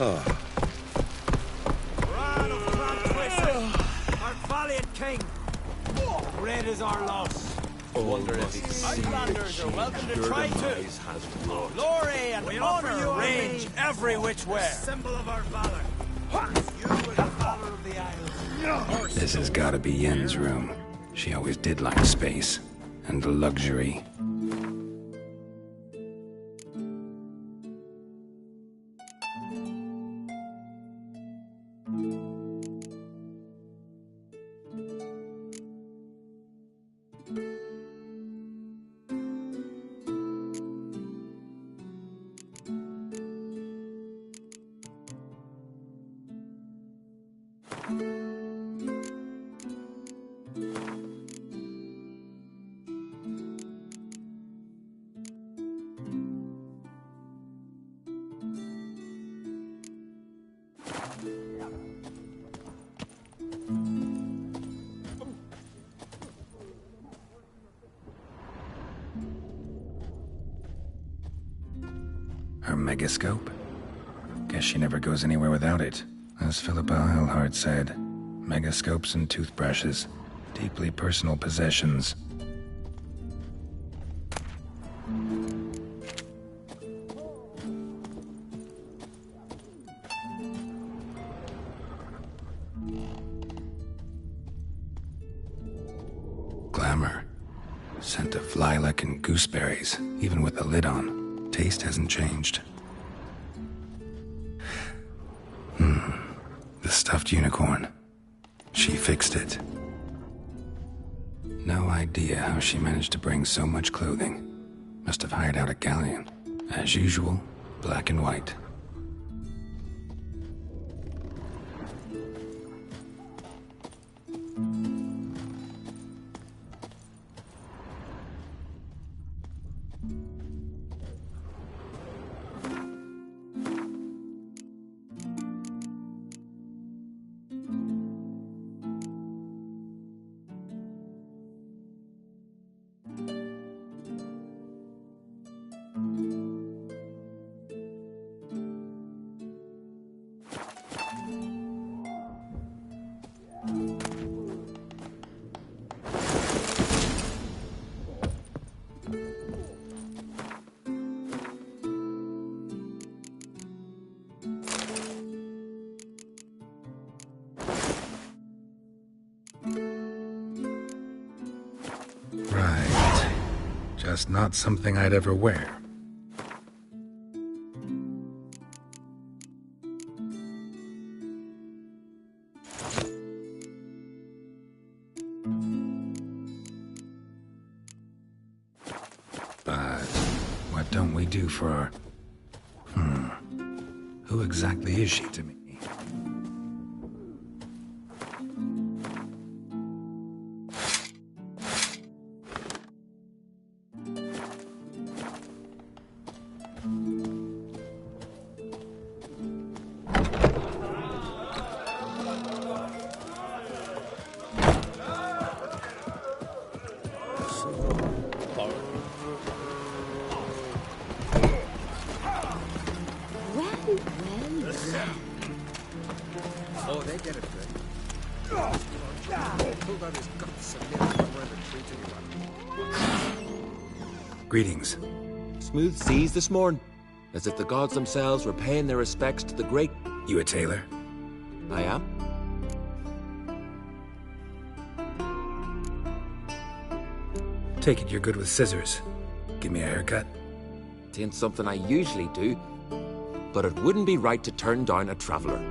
Ran of our valiant king. Great is our loss. Wonder if he's Outlanders are welcome to try too. Glory and honor range every which way. Symbol of our valor. You are the valor of the Isles. This has gotta be Yen's room. She always did like space. And luxury. Her megascope? Guess she never goes anywhere without it. As Philippa Eilhart said, megascopes and toothbrushes, deeply personal possessions. Scent of lilac and gooseberries, even with the lid on. Taste hasn't changed. The stuffed unicorn. She fixed it. No idea how she managed to bring so much clothing. Must have hired out a galleon. As usual, black and white. Right. Just not something I'd ever wear. But what don't we do for our... Who exactly is she to me? Oh, they get it good. Pulled out his guts and nearly come around the tree to you. Greetings. Smooth seas this morn, as if the gods themselves were paying their respects to the great... You a tailor? I am. Take it you're good with scissors. Give me a haircut. It ain't something I usually do, but it wouldn't be right to turn down a traveller.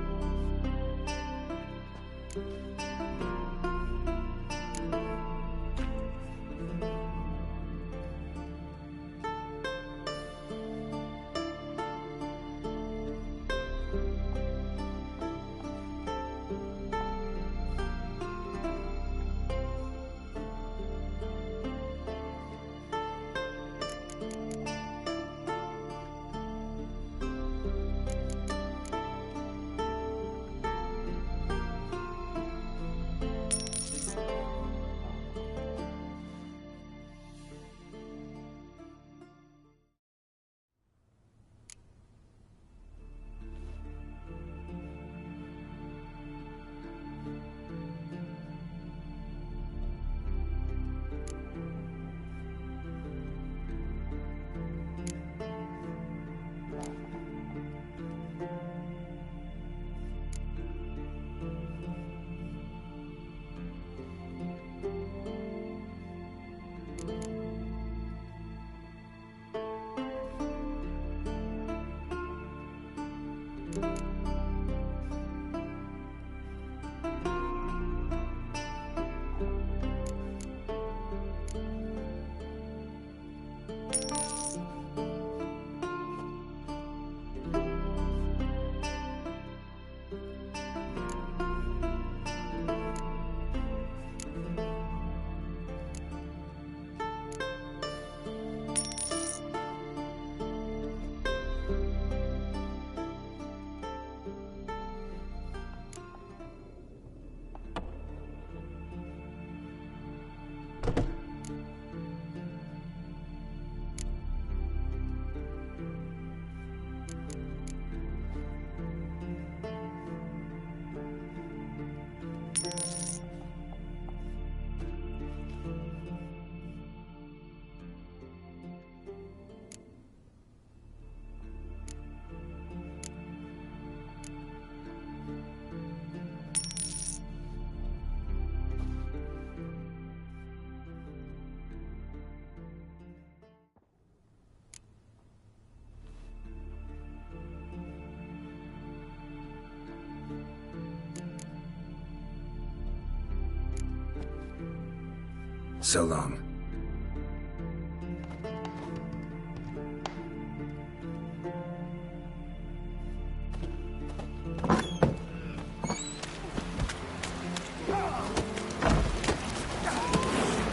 So long.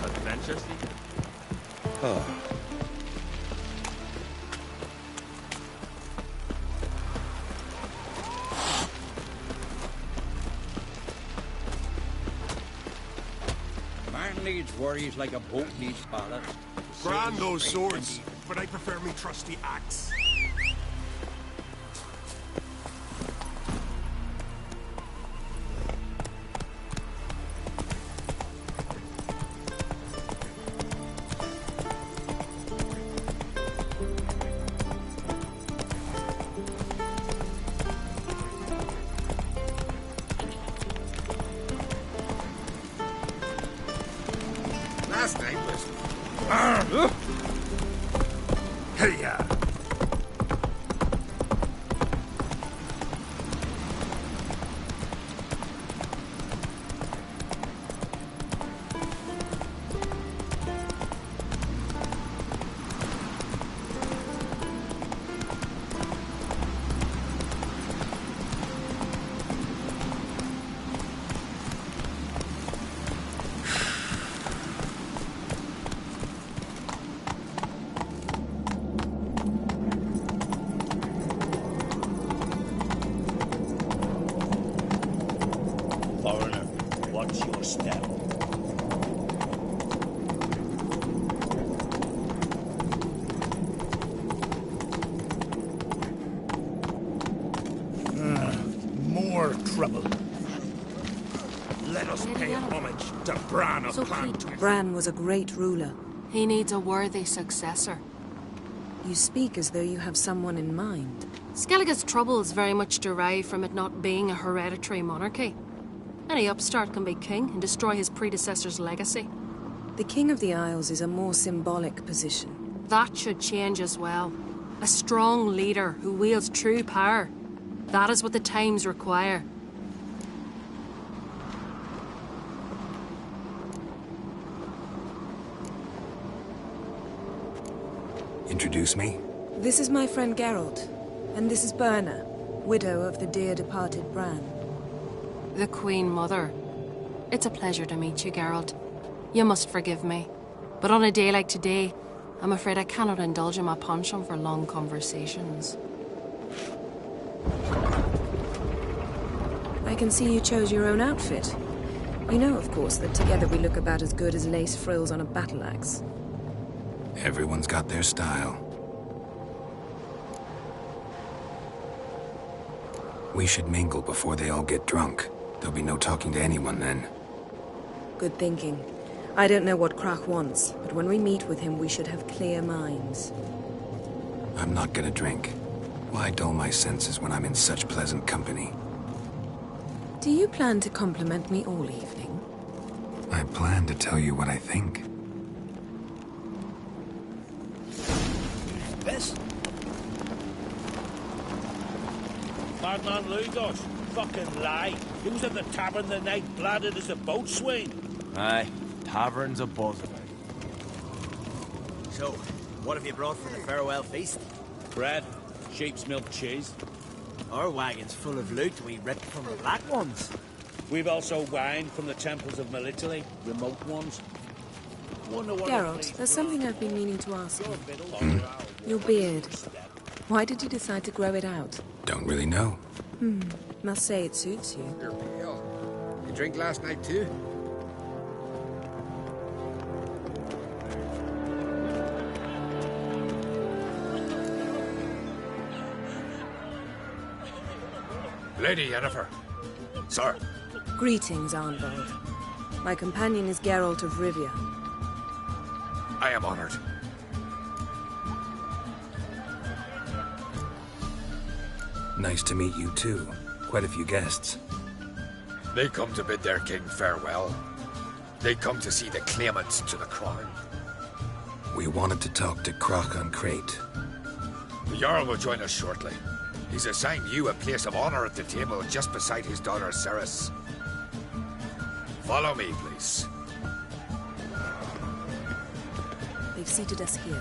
Adventures? Oh. Man needs worries like a boat needs ballast. Grand those swords, but I prefer me trusty axe. Last night was... Hey-ya! Foreigner, what's your step? More trouble. Let us pay homage to Bran of Clanton. Bran was a great ruler. He needs a worthy successor. You speak as though you have someone in mind. Skellige's troubles very much derive from it not being a hereditary monarchy. Any upstart can be king and destroy his predecessor's legacy. The King of the Isles is a more symbolic position. That should change as well. A strong leader who wields true power. That is what the times require. Introduce me? This is my friend Geralt, and this is Berna, widow of the dear departed Bran. The Queen Mother. It's a pleasure to meet you, Geralt. You must forgive me. But on a day like today, I'm afraid I cannot indulge in my penchant for long conversations. I can see you chose your own outfit. You know, of course, that together we look about as good as lace frills on a battle axe. Everyone's got their style. We should mingle before they all get drunk. There'll be no talking to anyone then. Good thinking. I don't know what Krach wants, but when we meet with him, we should have clear minds. I'm not gonna drink. Why dull my senses when I'm in such pleasant company? Do you plan to compliment me all evening? I plan to tell you what I think. This? Madman Lugos. Fucking lie. He was at the tavern the night bladdered as a boatswain. Aye, tavern's a buzz about. So, what have you brought for the farewell feast? Bread, sheep's milk cheese. Our wagon's full of loot we ripped from the Black Ones. We've also wine from the temples of Melitele, remote ones. Geralt, there's something I've been meaning to ask you. Your beard. Why did you decide to grow it out? Don't really know. Must say it suits you. You're pale. You drink last night too? Lady Yennefer. Sir. Greetings, Arnvald. My companion is Geralt of Rivia. I am honored. Nice to meet you too. Quite a few guests. They come to bid their king farewell. They come to see the claimants to the crown. We wanted to talk to Krach on Crate. The Jarl will join us shortly. He's assigned you a place of honor at the table just beside his daughter Ceres. Follow me, please. They've seated us here.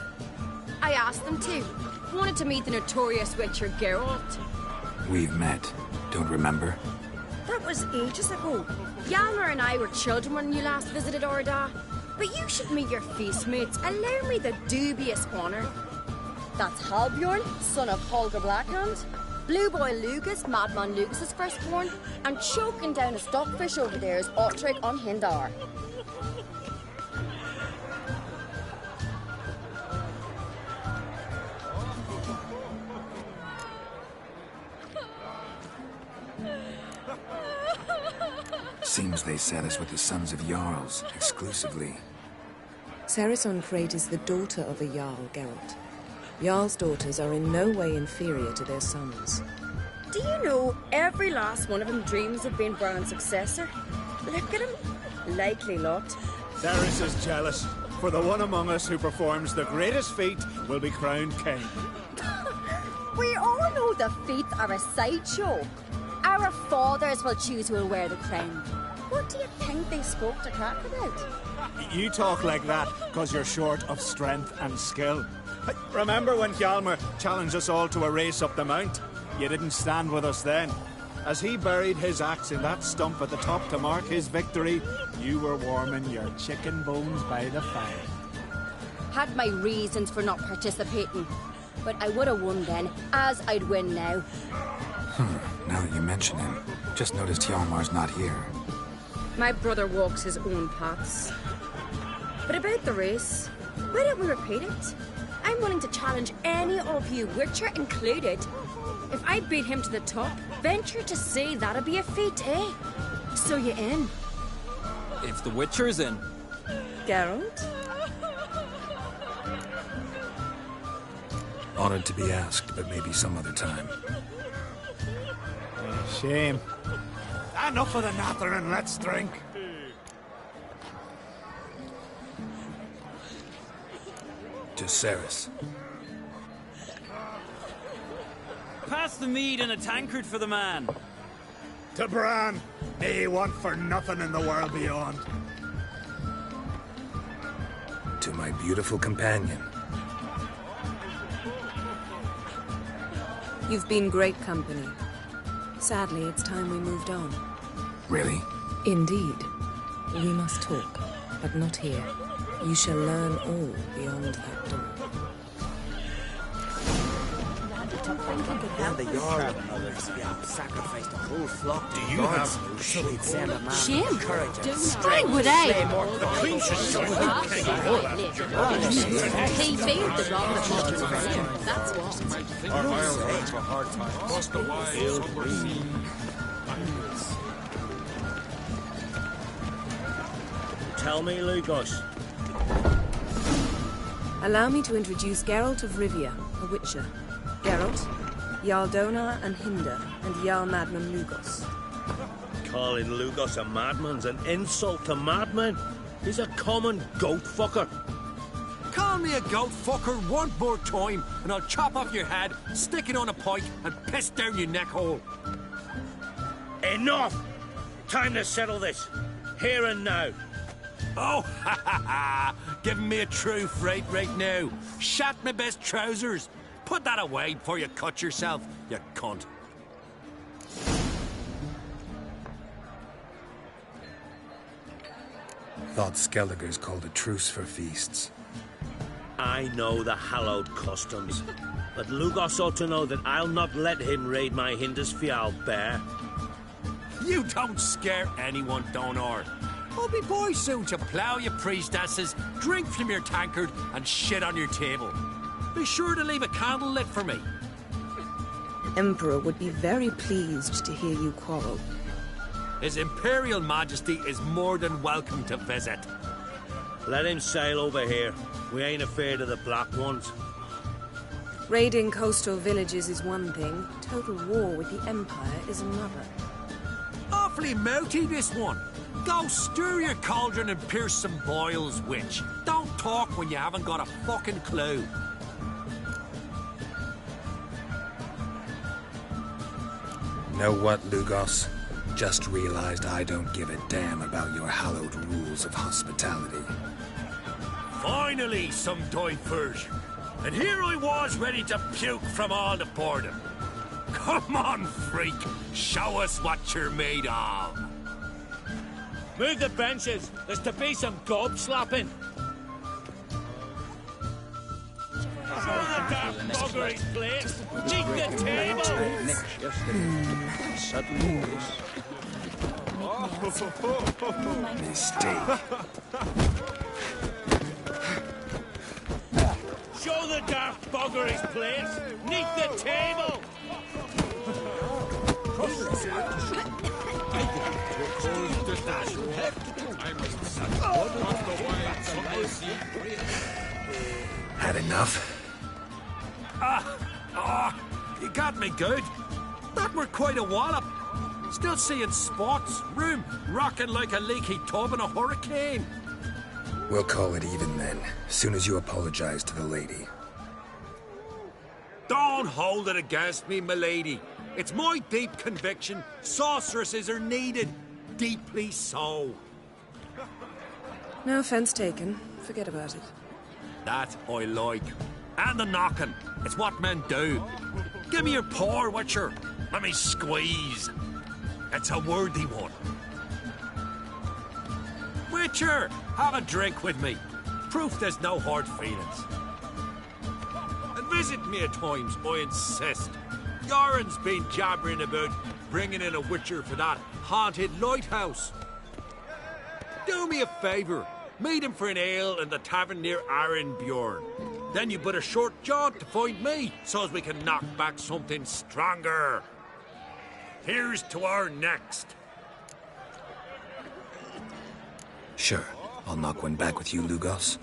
I asked them to. Wanted to meet the notorious Witcher Geralt. We've met. Don't remember? That was ages ago. Hjalmar and I were children when you last visited Orda. But you should meet your feast mates. Allow me the dubious honour. That's Halbjorn, son of Holger Blackhand. Blue Boy Lugas, Madman Lugas's firstborn. And choking down a stockfish over there is Ottrig on Hindar. Seems they set us with the sons of Jarls, exclusively. Sarison Crate is the daughter of a Jarl, Geralt. Jarl's daughters are in no way inferior to their sons. Do you know every last one of them dreams of being Bran's successor? Look at him. Likely lot. Ceres is jealous, for the one among us who performs the greatest feat will be crowned king. We all know the feats are a sideshow. Our fathers will choose who will wear the crown. What do you think they spoke to Crack about? You talk like that because you're short of strength and skill. Remember when Hjalmar challenged us all to a race up the mount? You didn't stand with us then. As he buried his axe in that stump at the top to mark his victory, you were warming your chicken bones by the fire. Had my reasons for not participating. But I would have won then, as I'd win now. Now that you mention him, just noticed Hjalmar's not here. My brother walks his own paths. But about the race, why don't we repeat it? I'm willing to challenge any of you, Witcher included. If I beat him to the top, venture to say that'd be a feat, eh? So you in? If the Witcher's in. Geralt? Honored to be asked, but maybe some other time. Shame. Enough of the nattering, let's drink. To Ceres. Pass the mead and a tankard for the man. To Bran, may he want for nothing in the world beyond. To my beautiful companion. You've been great company. Sadly, it's time we moved on. Really? Indeed. We must talk, but not here. You shall learn all beyond that door. And the Jarl and others sacrificed a whole flock to you gods. have Should send a man Shame. with courage and Why strength. would I? The Queen should join He failed the wrong of Walter's That's what. Our Ireland have a hard time. Plus the wives were seen. Tell me, Lugos. Allow me to introduce Geralt of Rivia, a Witcher. Geralt, Jarl Donar and Hinder, and Jarl Madman Lugos. Calling Lugos a madman's an insult to madmen. He's a common goat fucker. Call me a goat fucker one more time, and I'll chop off your head, stick it on a pike, and piss down your neck hole. Enough! Time to settle this. Here and now. Oh, ha ha ha! Giving me a true fright right now. Shat my best trousers. Put that away before you cut yourself, you cunt. Thought Skelliger's called a truce for feasts. I know the hallowed customs, but Lugos ought to know that I'll not let him raid my Hindisfial bear. You don't scare anyone, Donar. I'll be boy soon to plough your priestesses, drink from your tankard, and shit on your table. Be sure to leave a candle lit for me. Emperor would be very pleased to hear you quarrel. His Imperial Majesty is more than welcome to visit. Let him sail over here. We ain't afraid of the Black Ones. Raiding coastal villages is one thing. Total war with the Empire is another. Awfully mouty, this one. Go stir your cauldron and pierce some boils, witch. Don't talk when you haven't got a fucking clue. Know what, Lugos? Just realized I don't give a damn about your hallowed rules of hospitality. Finally, some diversion. And here I was ready to puke from all the boredom. Come on, freak. Show us what you're made of. Move the benches. There's to be some gob slapping. Show the damn buggery's place. Keep the table. Mistake. Show the daft bugger his place. Neath the table. Had enough? You got me good. That were quite a wallop. Still seeing spots, room rocking like a leaky tub in a hurricane. We'll call it even then, soon as you apologize to the lady. Don't hold it against me, milady. It's my deep conviction sorceresses are needed. Deeply so. No offense taken. Forget about it. That I like. And the knocking. It's what men do. Give me your paw, Witcher. Let me squeeze. It's a worthy one. Witcher, have a drink with me. Proof there's no hard feelings. And visit me at times, I insist. Yoren's been jabbering about bringing in a Witcher for that haunted lighthouse. Do me a favour. Meet him for an ale in the tavern near Arenbjorn. Then you but a short jaunt to find me, so as we can knock back something stronger. Here's to our next. Sure, I'll knock one back with you, Lugos.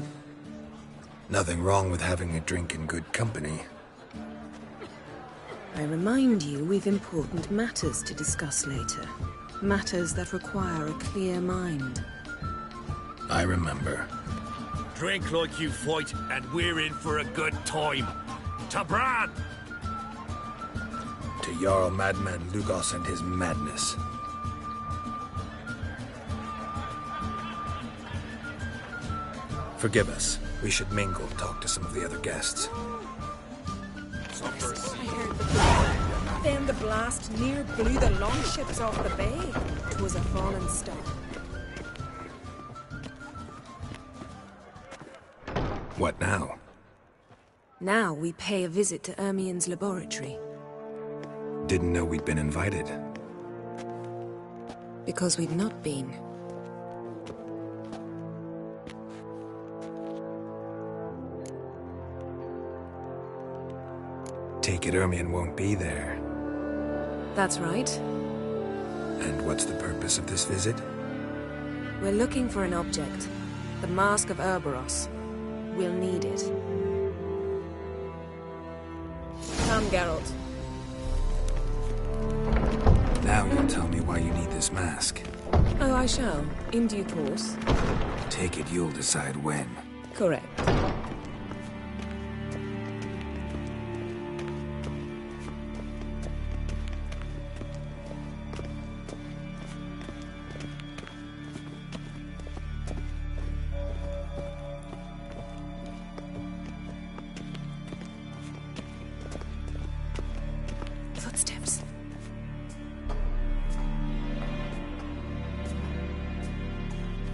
Nothing wrong with having a drink in good company. I remind you we've important matters to discuss later. Matters that require a clear mind. I remember. Drink like you fight, and we're in for a good time. To Bran! To Jarl Madman Lugos and his madness. Forgive us. We should mingle, talk to some of the other guests. Then the blast near blew the longships off the bay. 'Twas a fallen star. What now? Now we pay a visit to Ermien's laboratory. Didn't know we'd been invited. Because we've not been. Take it Ermien won't be there. That's right. And what's the purpose of this visit? We're looking for an object. The Mask of Ouroboros. We'll need it. Come, Geralt. Now you'll tell me why you need this mask. Oh, I shall. In due course. Take it you'll decide when. Correct. Footsteps.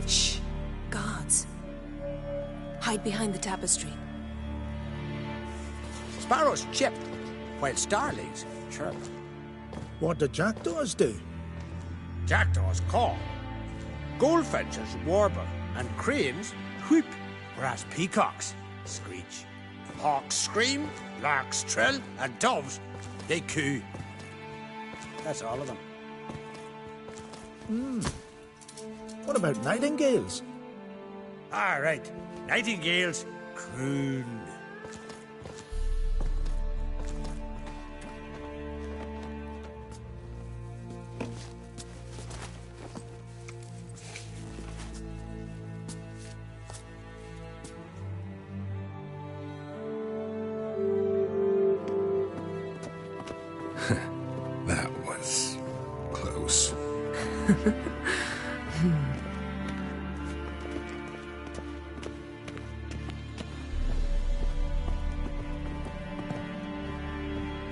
Shh. Guards. Hide behind the tapestry. Sparrows chip, while starlings chirp. What do jackdaws do? Jackdaws caw. Goldfinches warble, and cranes whoop, whereas peacocks screech. Hawks scream, larks trill, and doves, they coo. That's all of them. What about nightingales? All right, nightingales croon. That was close.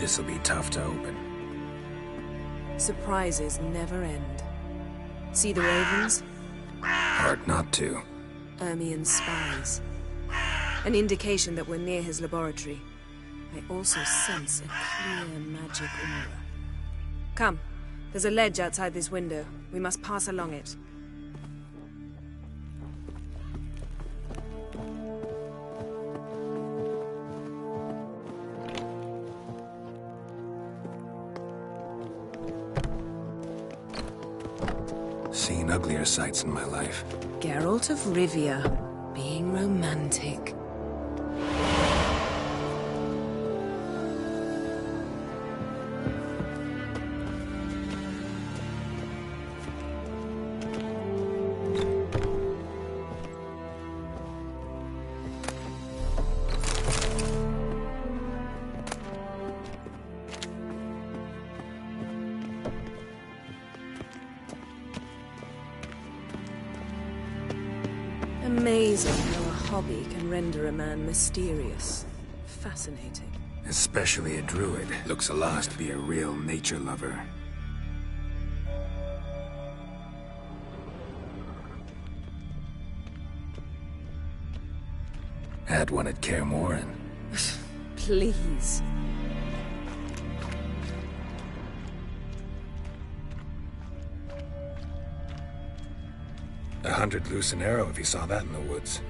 This'll be tough to open. Surprises never end. See the ravens? Hard not to. Ermien's spies. An indication that we're near his laboratory. I also sense a clear magic aura. Come, there's a ledge outside this window. We must pass along it. Seen uglier sights in my life. Geralt of Rivia, being romantic. Amazing how a hobby can render a man mysterious. Fascinating. Especially a druid. Looks a lot to be a real nature lover. Had one at Kaer Morhen. Please. $100 loose an arrow if you saw that in the woods.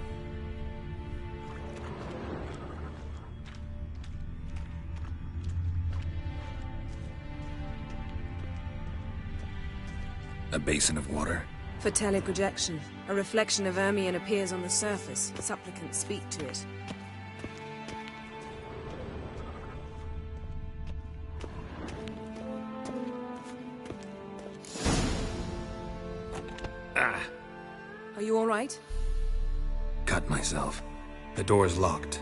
A basin of water. For teleprojection, a reflection of Ermien appears on the surface. Supplicants speak to it. Ah! Are you all right? Cut myself. The door's locked.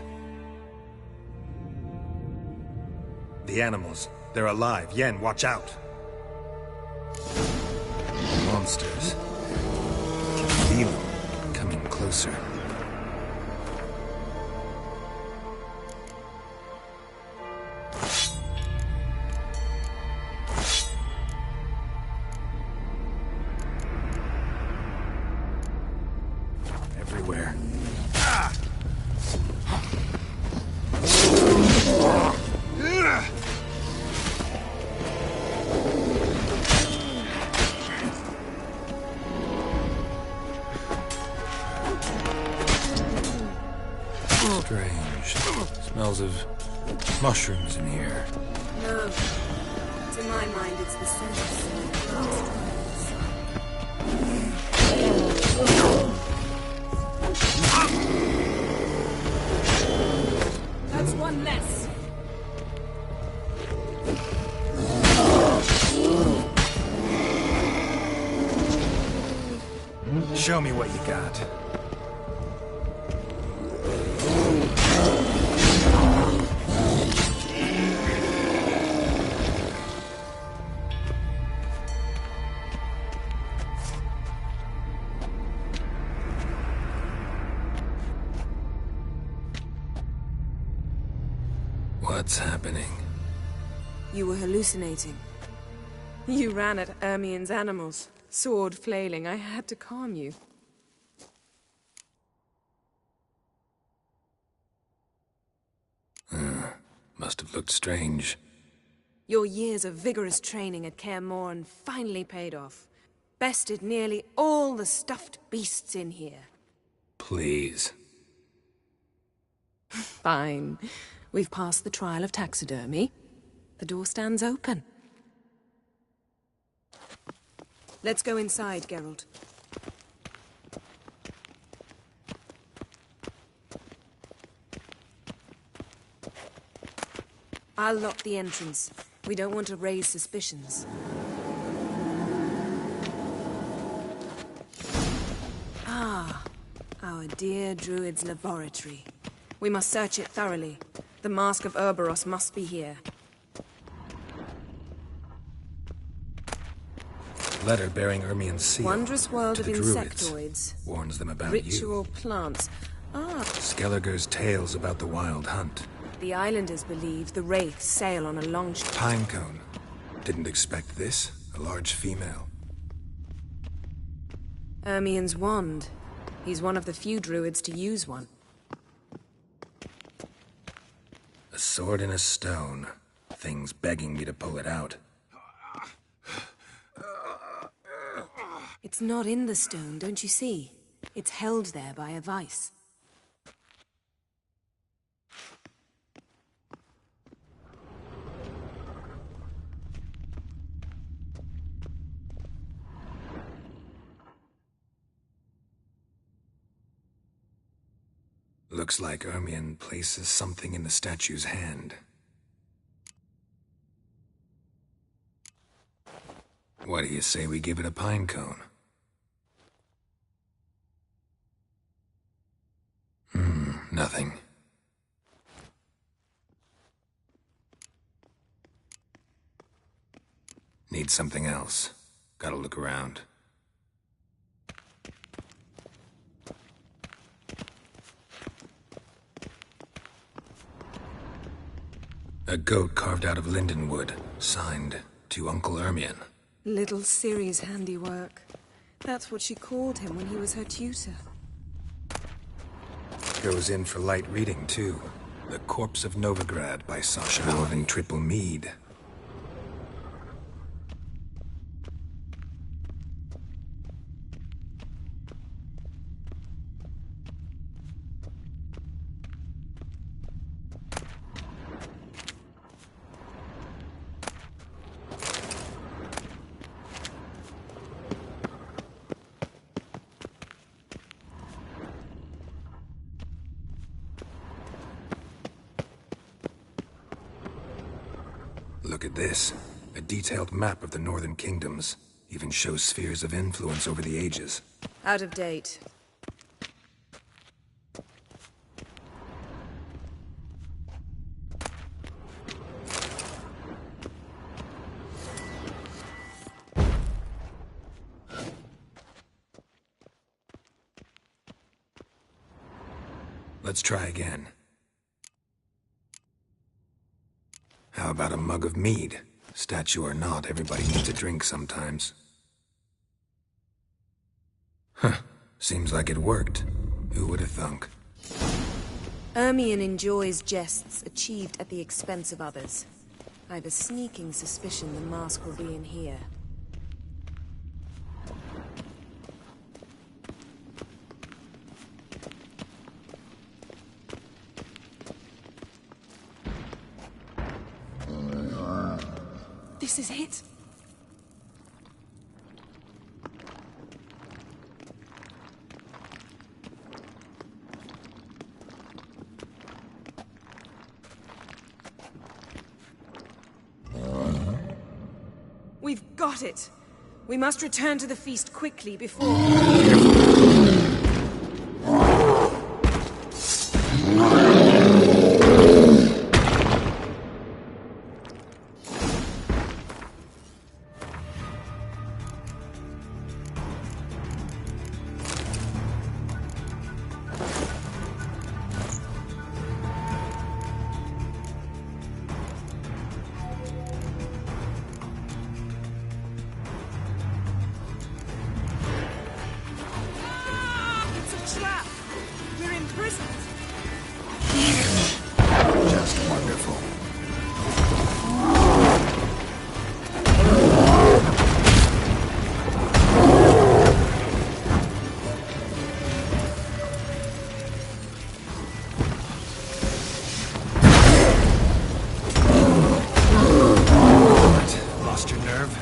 The animals. They're alive. Yen, watch out. Monsters. I can feel them coming closer. Everywhere. Ah! Strange. Smells of mushrooms in here. No. To my mind, it's the scent of That's one less. Show me what you got. What's happening? You were hallucinating. You ran at Ermien's animals, sword flailing. I had to calm you. Must have looked strange. Your years of vigorous training at Kaer Morhen finally paid off. Bested nearly all the stuffed beasts in here. Please. Fine. We've passed the trial of taxidermy. The door stands open. Let's go inside, Geralt. I'll lock the entrance. We don't want to raise suspicions. Ah, our dear druid's laboratory. We must search it thoroughly. The Mask of Ouroboros must be here. Letter bearing Ermien's seal. Wondrous world to of the druids. insectoids. Warns them about Ritual plants. Ah. Skelliger's tales about the wild hunt. The islanders believe the wraiths sail on a long Pinecone. Didn't expect this. A large female. Ermien's wand. He's one of the few druids to use one. A sword in a stone. Thing's begging me to pull it out. It's not in the stone, don't you see? It's held there by a vice. Looks like Ermien places something in the statue's hand. What do you say we give it a pinecone? Nothing. Need something else. Gotta look around. A goat carved out of linden wood, signed to Uncle Ermien. Little Ciri's handiwork. That's what she called him when he was her tutor. Goes in for light reading, too. The Corpse of Novigrad by Sasha Northern Triple Mead. Look at this. A detailed map of the northern kingdoms. Even shows spheres of influence over the ages. Out of date. Let's try again. How about a mug of mead? Statue or not, everybody needs a drink sometimes. Huh. Seems like it worked. Who would have thunk? Ermien enjoys jests achieved at the expense of others. I've a sneaking suspicion the mask will be in here. This is it. We've got it. We must return to the feast quickly before... Just wonderful. What? Lost your nerve?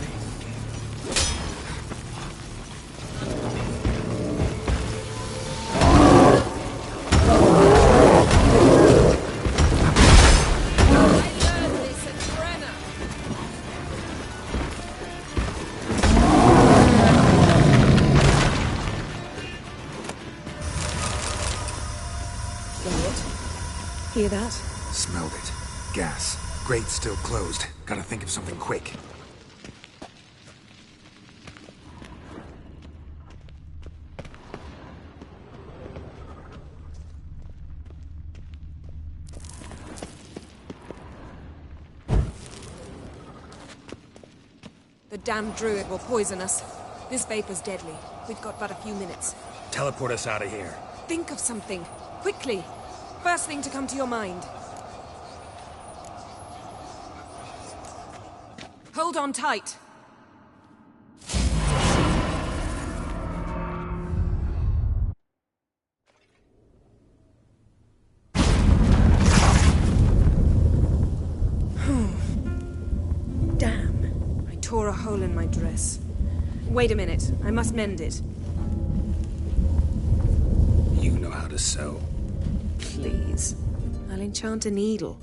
Hear that? Smelled it. Gas. Grate still closed. Gotta think of something quick. The damned druid will poison us. This vapor's deadly. We've got but a few minutes. Teleport us out of here. Think of something. Quickly. First thing to come to your mind. Hold on tight. Damn. I tore a hole in my dress. Wait a minute. I must mend it. You know how to sew. Please. I'll enchant a needle.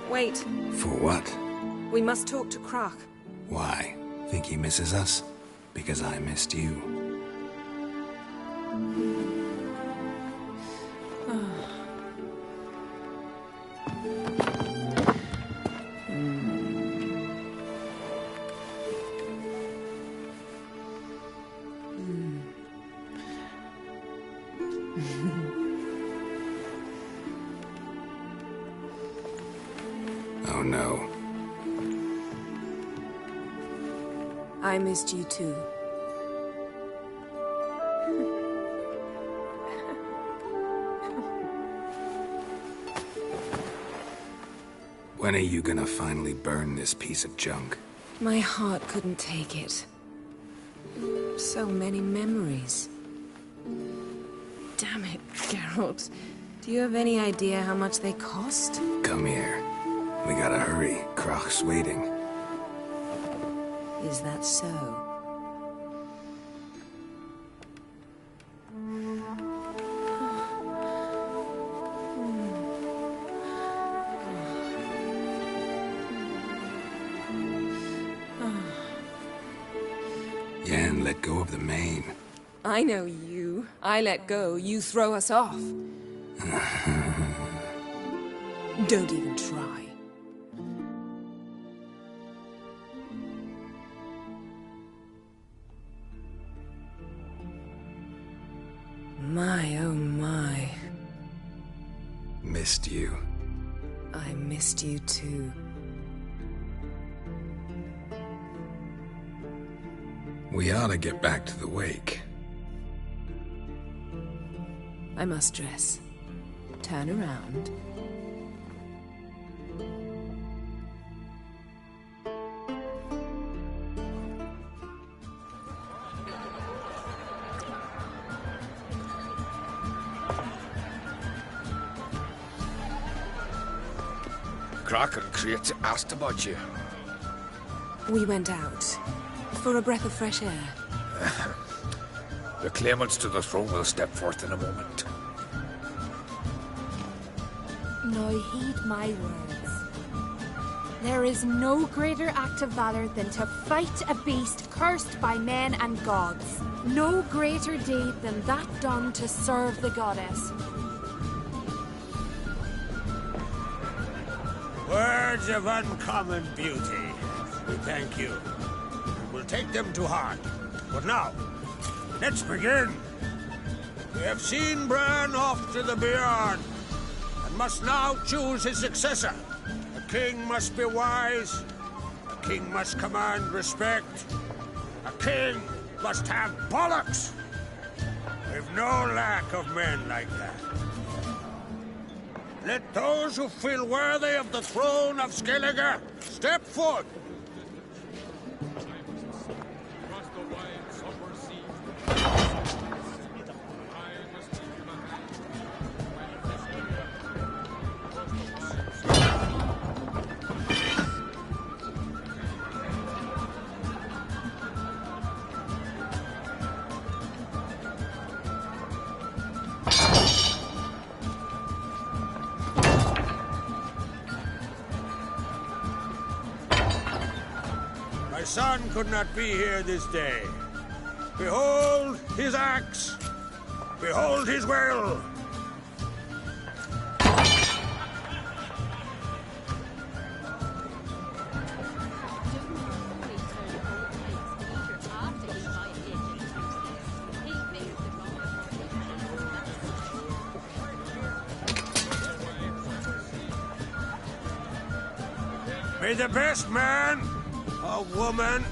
Wait. For what? We must talk to Croc. Why? Think he misses us? Because I missed you. Oh no. I missed you too. When are you gonna finally burn this piece of junk? My heart couldn't take it. So many memories. Damn it, Geralt. Do you have any idea how much they cost? Come here. We gotta hurry. Croc's waiting. Is that so? Yen, let go of the mane. I know you. I let go, you throw us off. Don't even try. My, oh my. Missed you. I missed you too. We ought to get back to the wake. I must dress. Turn around. Croc and Create asked about you. We went out. For a breath of fresh air. The claimants to the throne will step forth in a moment. Now heed my words. There is no greater act of valor than to fight a beast cursed by men and gods. No greater deed than that done to serve the goddess. Words of uncommon beauty. We thank you. We'll take them to heart. But now, let's begin. We have seen Bran off to the Beyond, and must now choose his successor. A king must be wise. A king must command respect. A king must have bollocks. We've no lack of men like that. Let those who feel worthy of the throne of Skellige step forth. My son could not be here this day. Behold his axe. Behold his will! May the best man or woman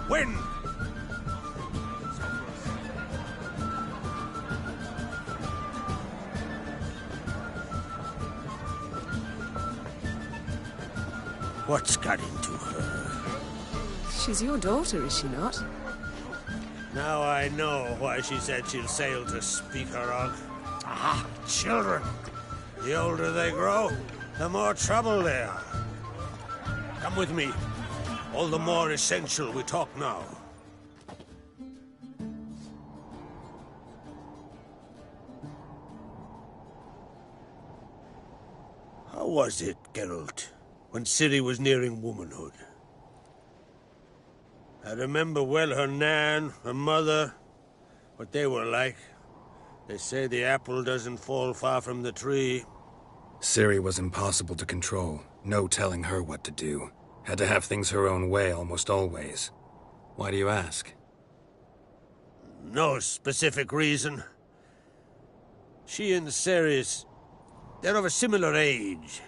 win! What's got into her? She's your daughter, is she not? Now I know why she said she'll sail to speak her of. Ah, children. The older they grow, the more trouble they are. Come with me. All the more essential we talk now. How was it, Geralt, when Ciri was nearing womanhood? I remember well her nan, her mother, what they were like. They say the apple doesn't fall far from the tree. Ciri was impossible to control. No telling her what to do. Had to have things her own way almost always. Why do you ask? No specific reason. She and Ceres, they're of a similar age.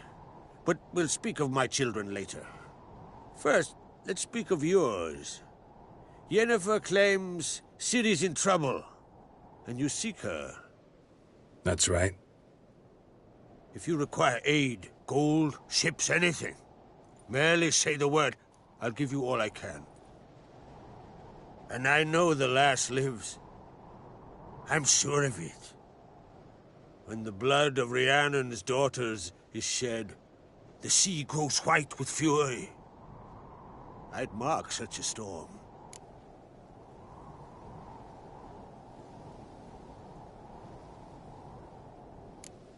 But we'll speak of my children later. First, let's speak of yours. Yennefer claims Ciri's in trouble, and you seek her. That's right. If you require aid, gold, ships, anything, merely say the word. I'll give you all I can. And I know the lass lives. I'm sure of it. When the blood of Rhiannon's daughters is shed, the sea grows white with fury. I'd mark such a storm.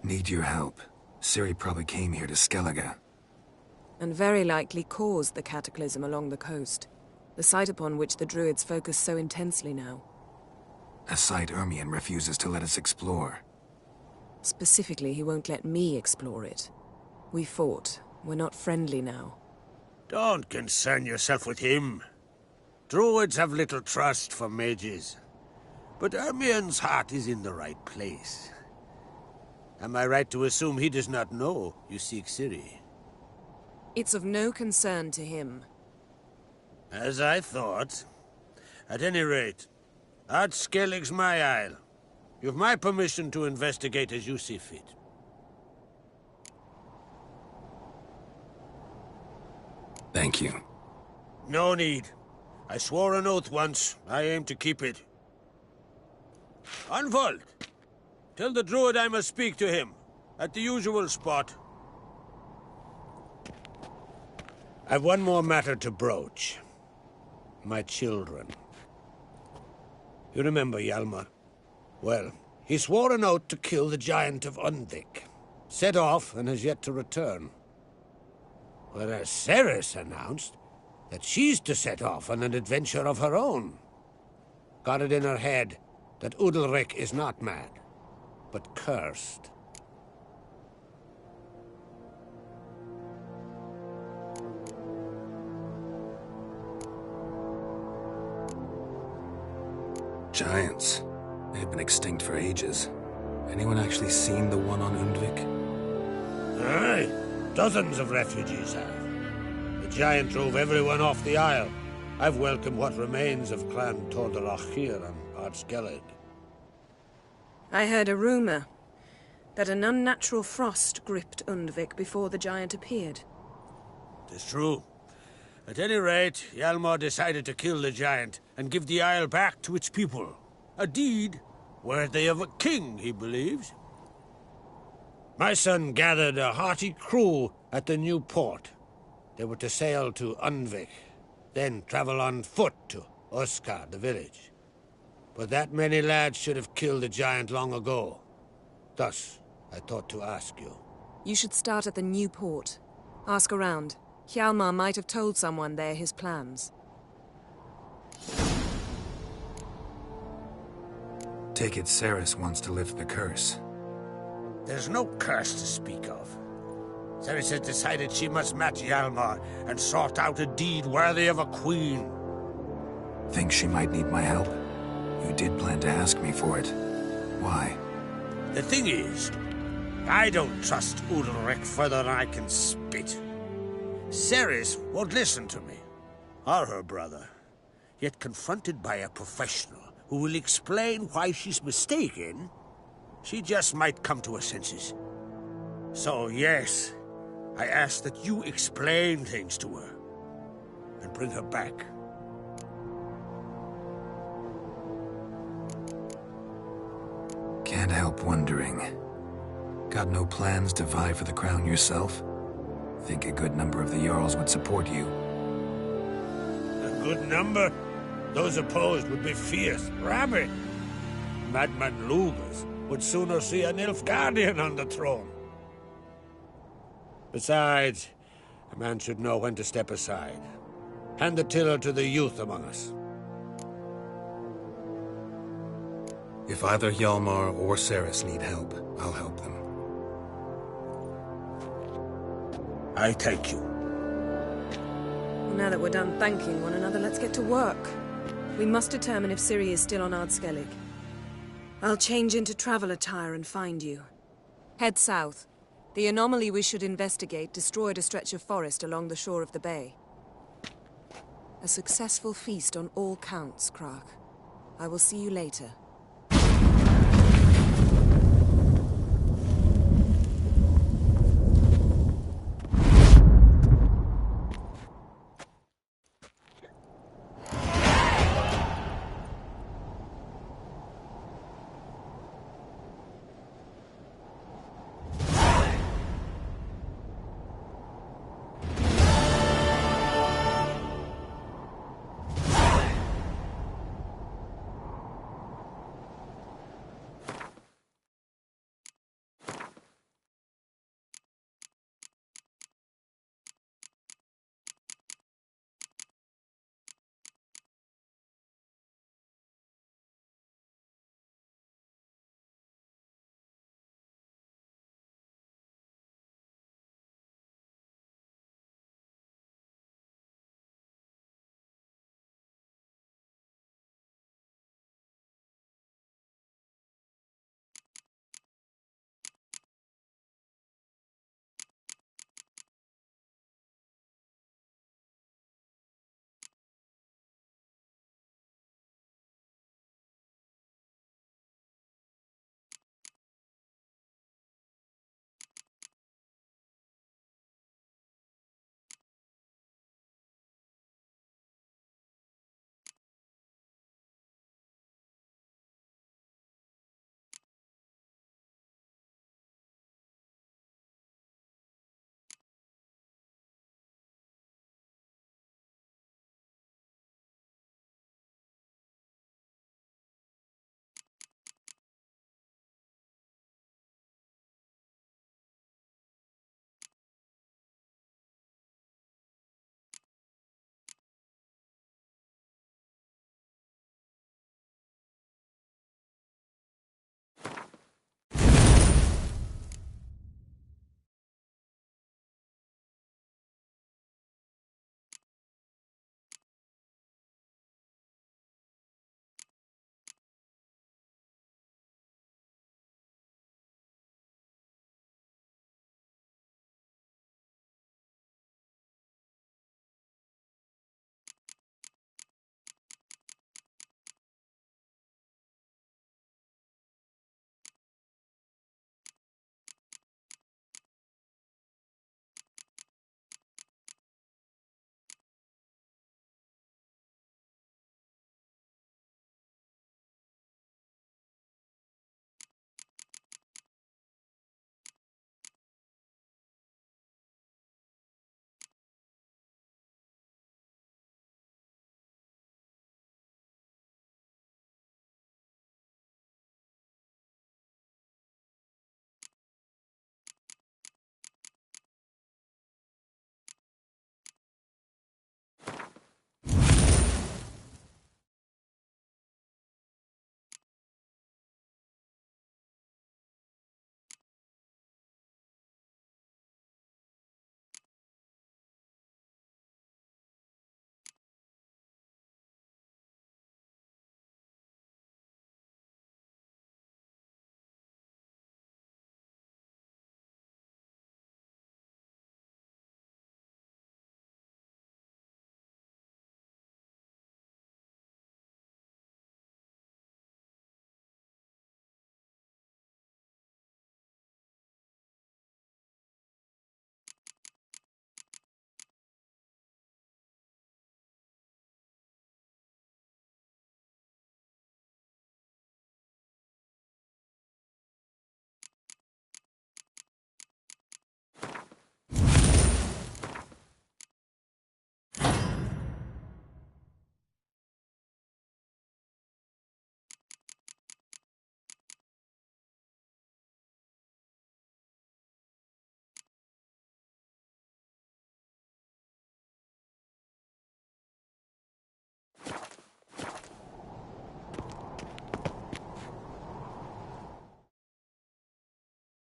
Need your help. Ciri probably came here to Skellige. And very likely caused the cataclysm along the coast, the site upon which the Druids focus so intensely now. A site Ermion refuses to let us explore. Specifically, he won't let me explore it. We fought. We're not friendly now. Don't concern yourself with him. Druids have little trust for mages. But Ermion's heart is in the right place. Am I right to assume he does not know you seek Ciri? It's of no concern to him. As I thought. At any rate, Ard Skellig's my isle. You've my permission to investigate as you see fit. Thank you. No need. I swore an oath once. I aim to keep it. Unfold! Tell the druid I must speak to him. At the usual spot. I've one more matter to broach. My children. You remember Hjalmar? Well, he swore an oath to kill the giant of Undvik. Set off and has yet to return. Whereas Ceres announced that she's to set off on an adventure of her own. Got it in her head that Udalric is not mad, but cursed. Giants. They've been extinct for ages. Anyone actually seen the one on Undvik? Aye. Dozens of refugees have. The giant drove everyone off the isle. I've welcomed what remains of Clan Tordalachir and Ard Skellig. I heard a rumor that an unnatural frost gripped Undvik before the giant appeared. It's true. At any rate, Hjalmar decided to kill the giant and give the isle back to its people. A deed worthy of a king, he believes. My son gathered a hearty crew at the new port. They were to sail to Undvik, then travel on foot to Oskar, the village. But that many lads should have killed the giant long ago. Thus, I thought to ask you. You should start at the new port. Ask around. Hjalmar might have told someone there his plans. Take it Ceres wants to lift the curse. There's no curse to speak of. Ceres has decided she must match Hjalmar and sort out a deed worthy of a queen. Think she might need my help? You did plan to ask me for it. Why? The thing is, I don't trust Ulrich further than I can spit. Ceres won't listen to me, or her brother. Yet confronted by a professional who will explain why she's mistaken, she just might come to her senses. So yes, I ask that you explain things to her and bring her back. Can't help wondering. Got no plans to vie for the crown yourself? Think a good number of the Jarls would support you. A good number? Those opposed would be fierce, rabid. Madman Lugas would sooner see an Nilfgaardian on the throne. Besides, a man should know when to step aside. Hand the tiller to the youth among us. If either Hjalmar or Ceres need help, I'll help them. I thank you. Well, now that we're done thanking one another, let's get to work. We must determine if Ciri is still on Ardskellig. I'll change into travel attire and find you. Head south. The anomaly we should investigate destroyed a stretch of forest along the shore of the bay. A successful feast on all counts, Krak. I will see you later.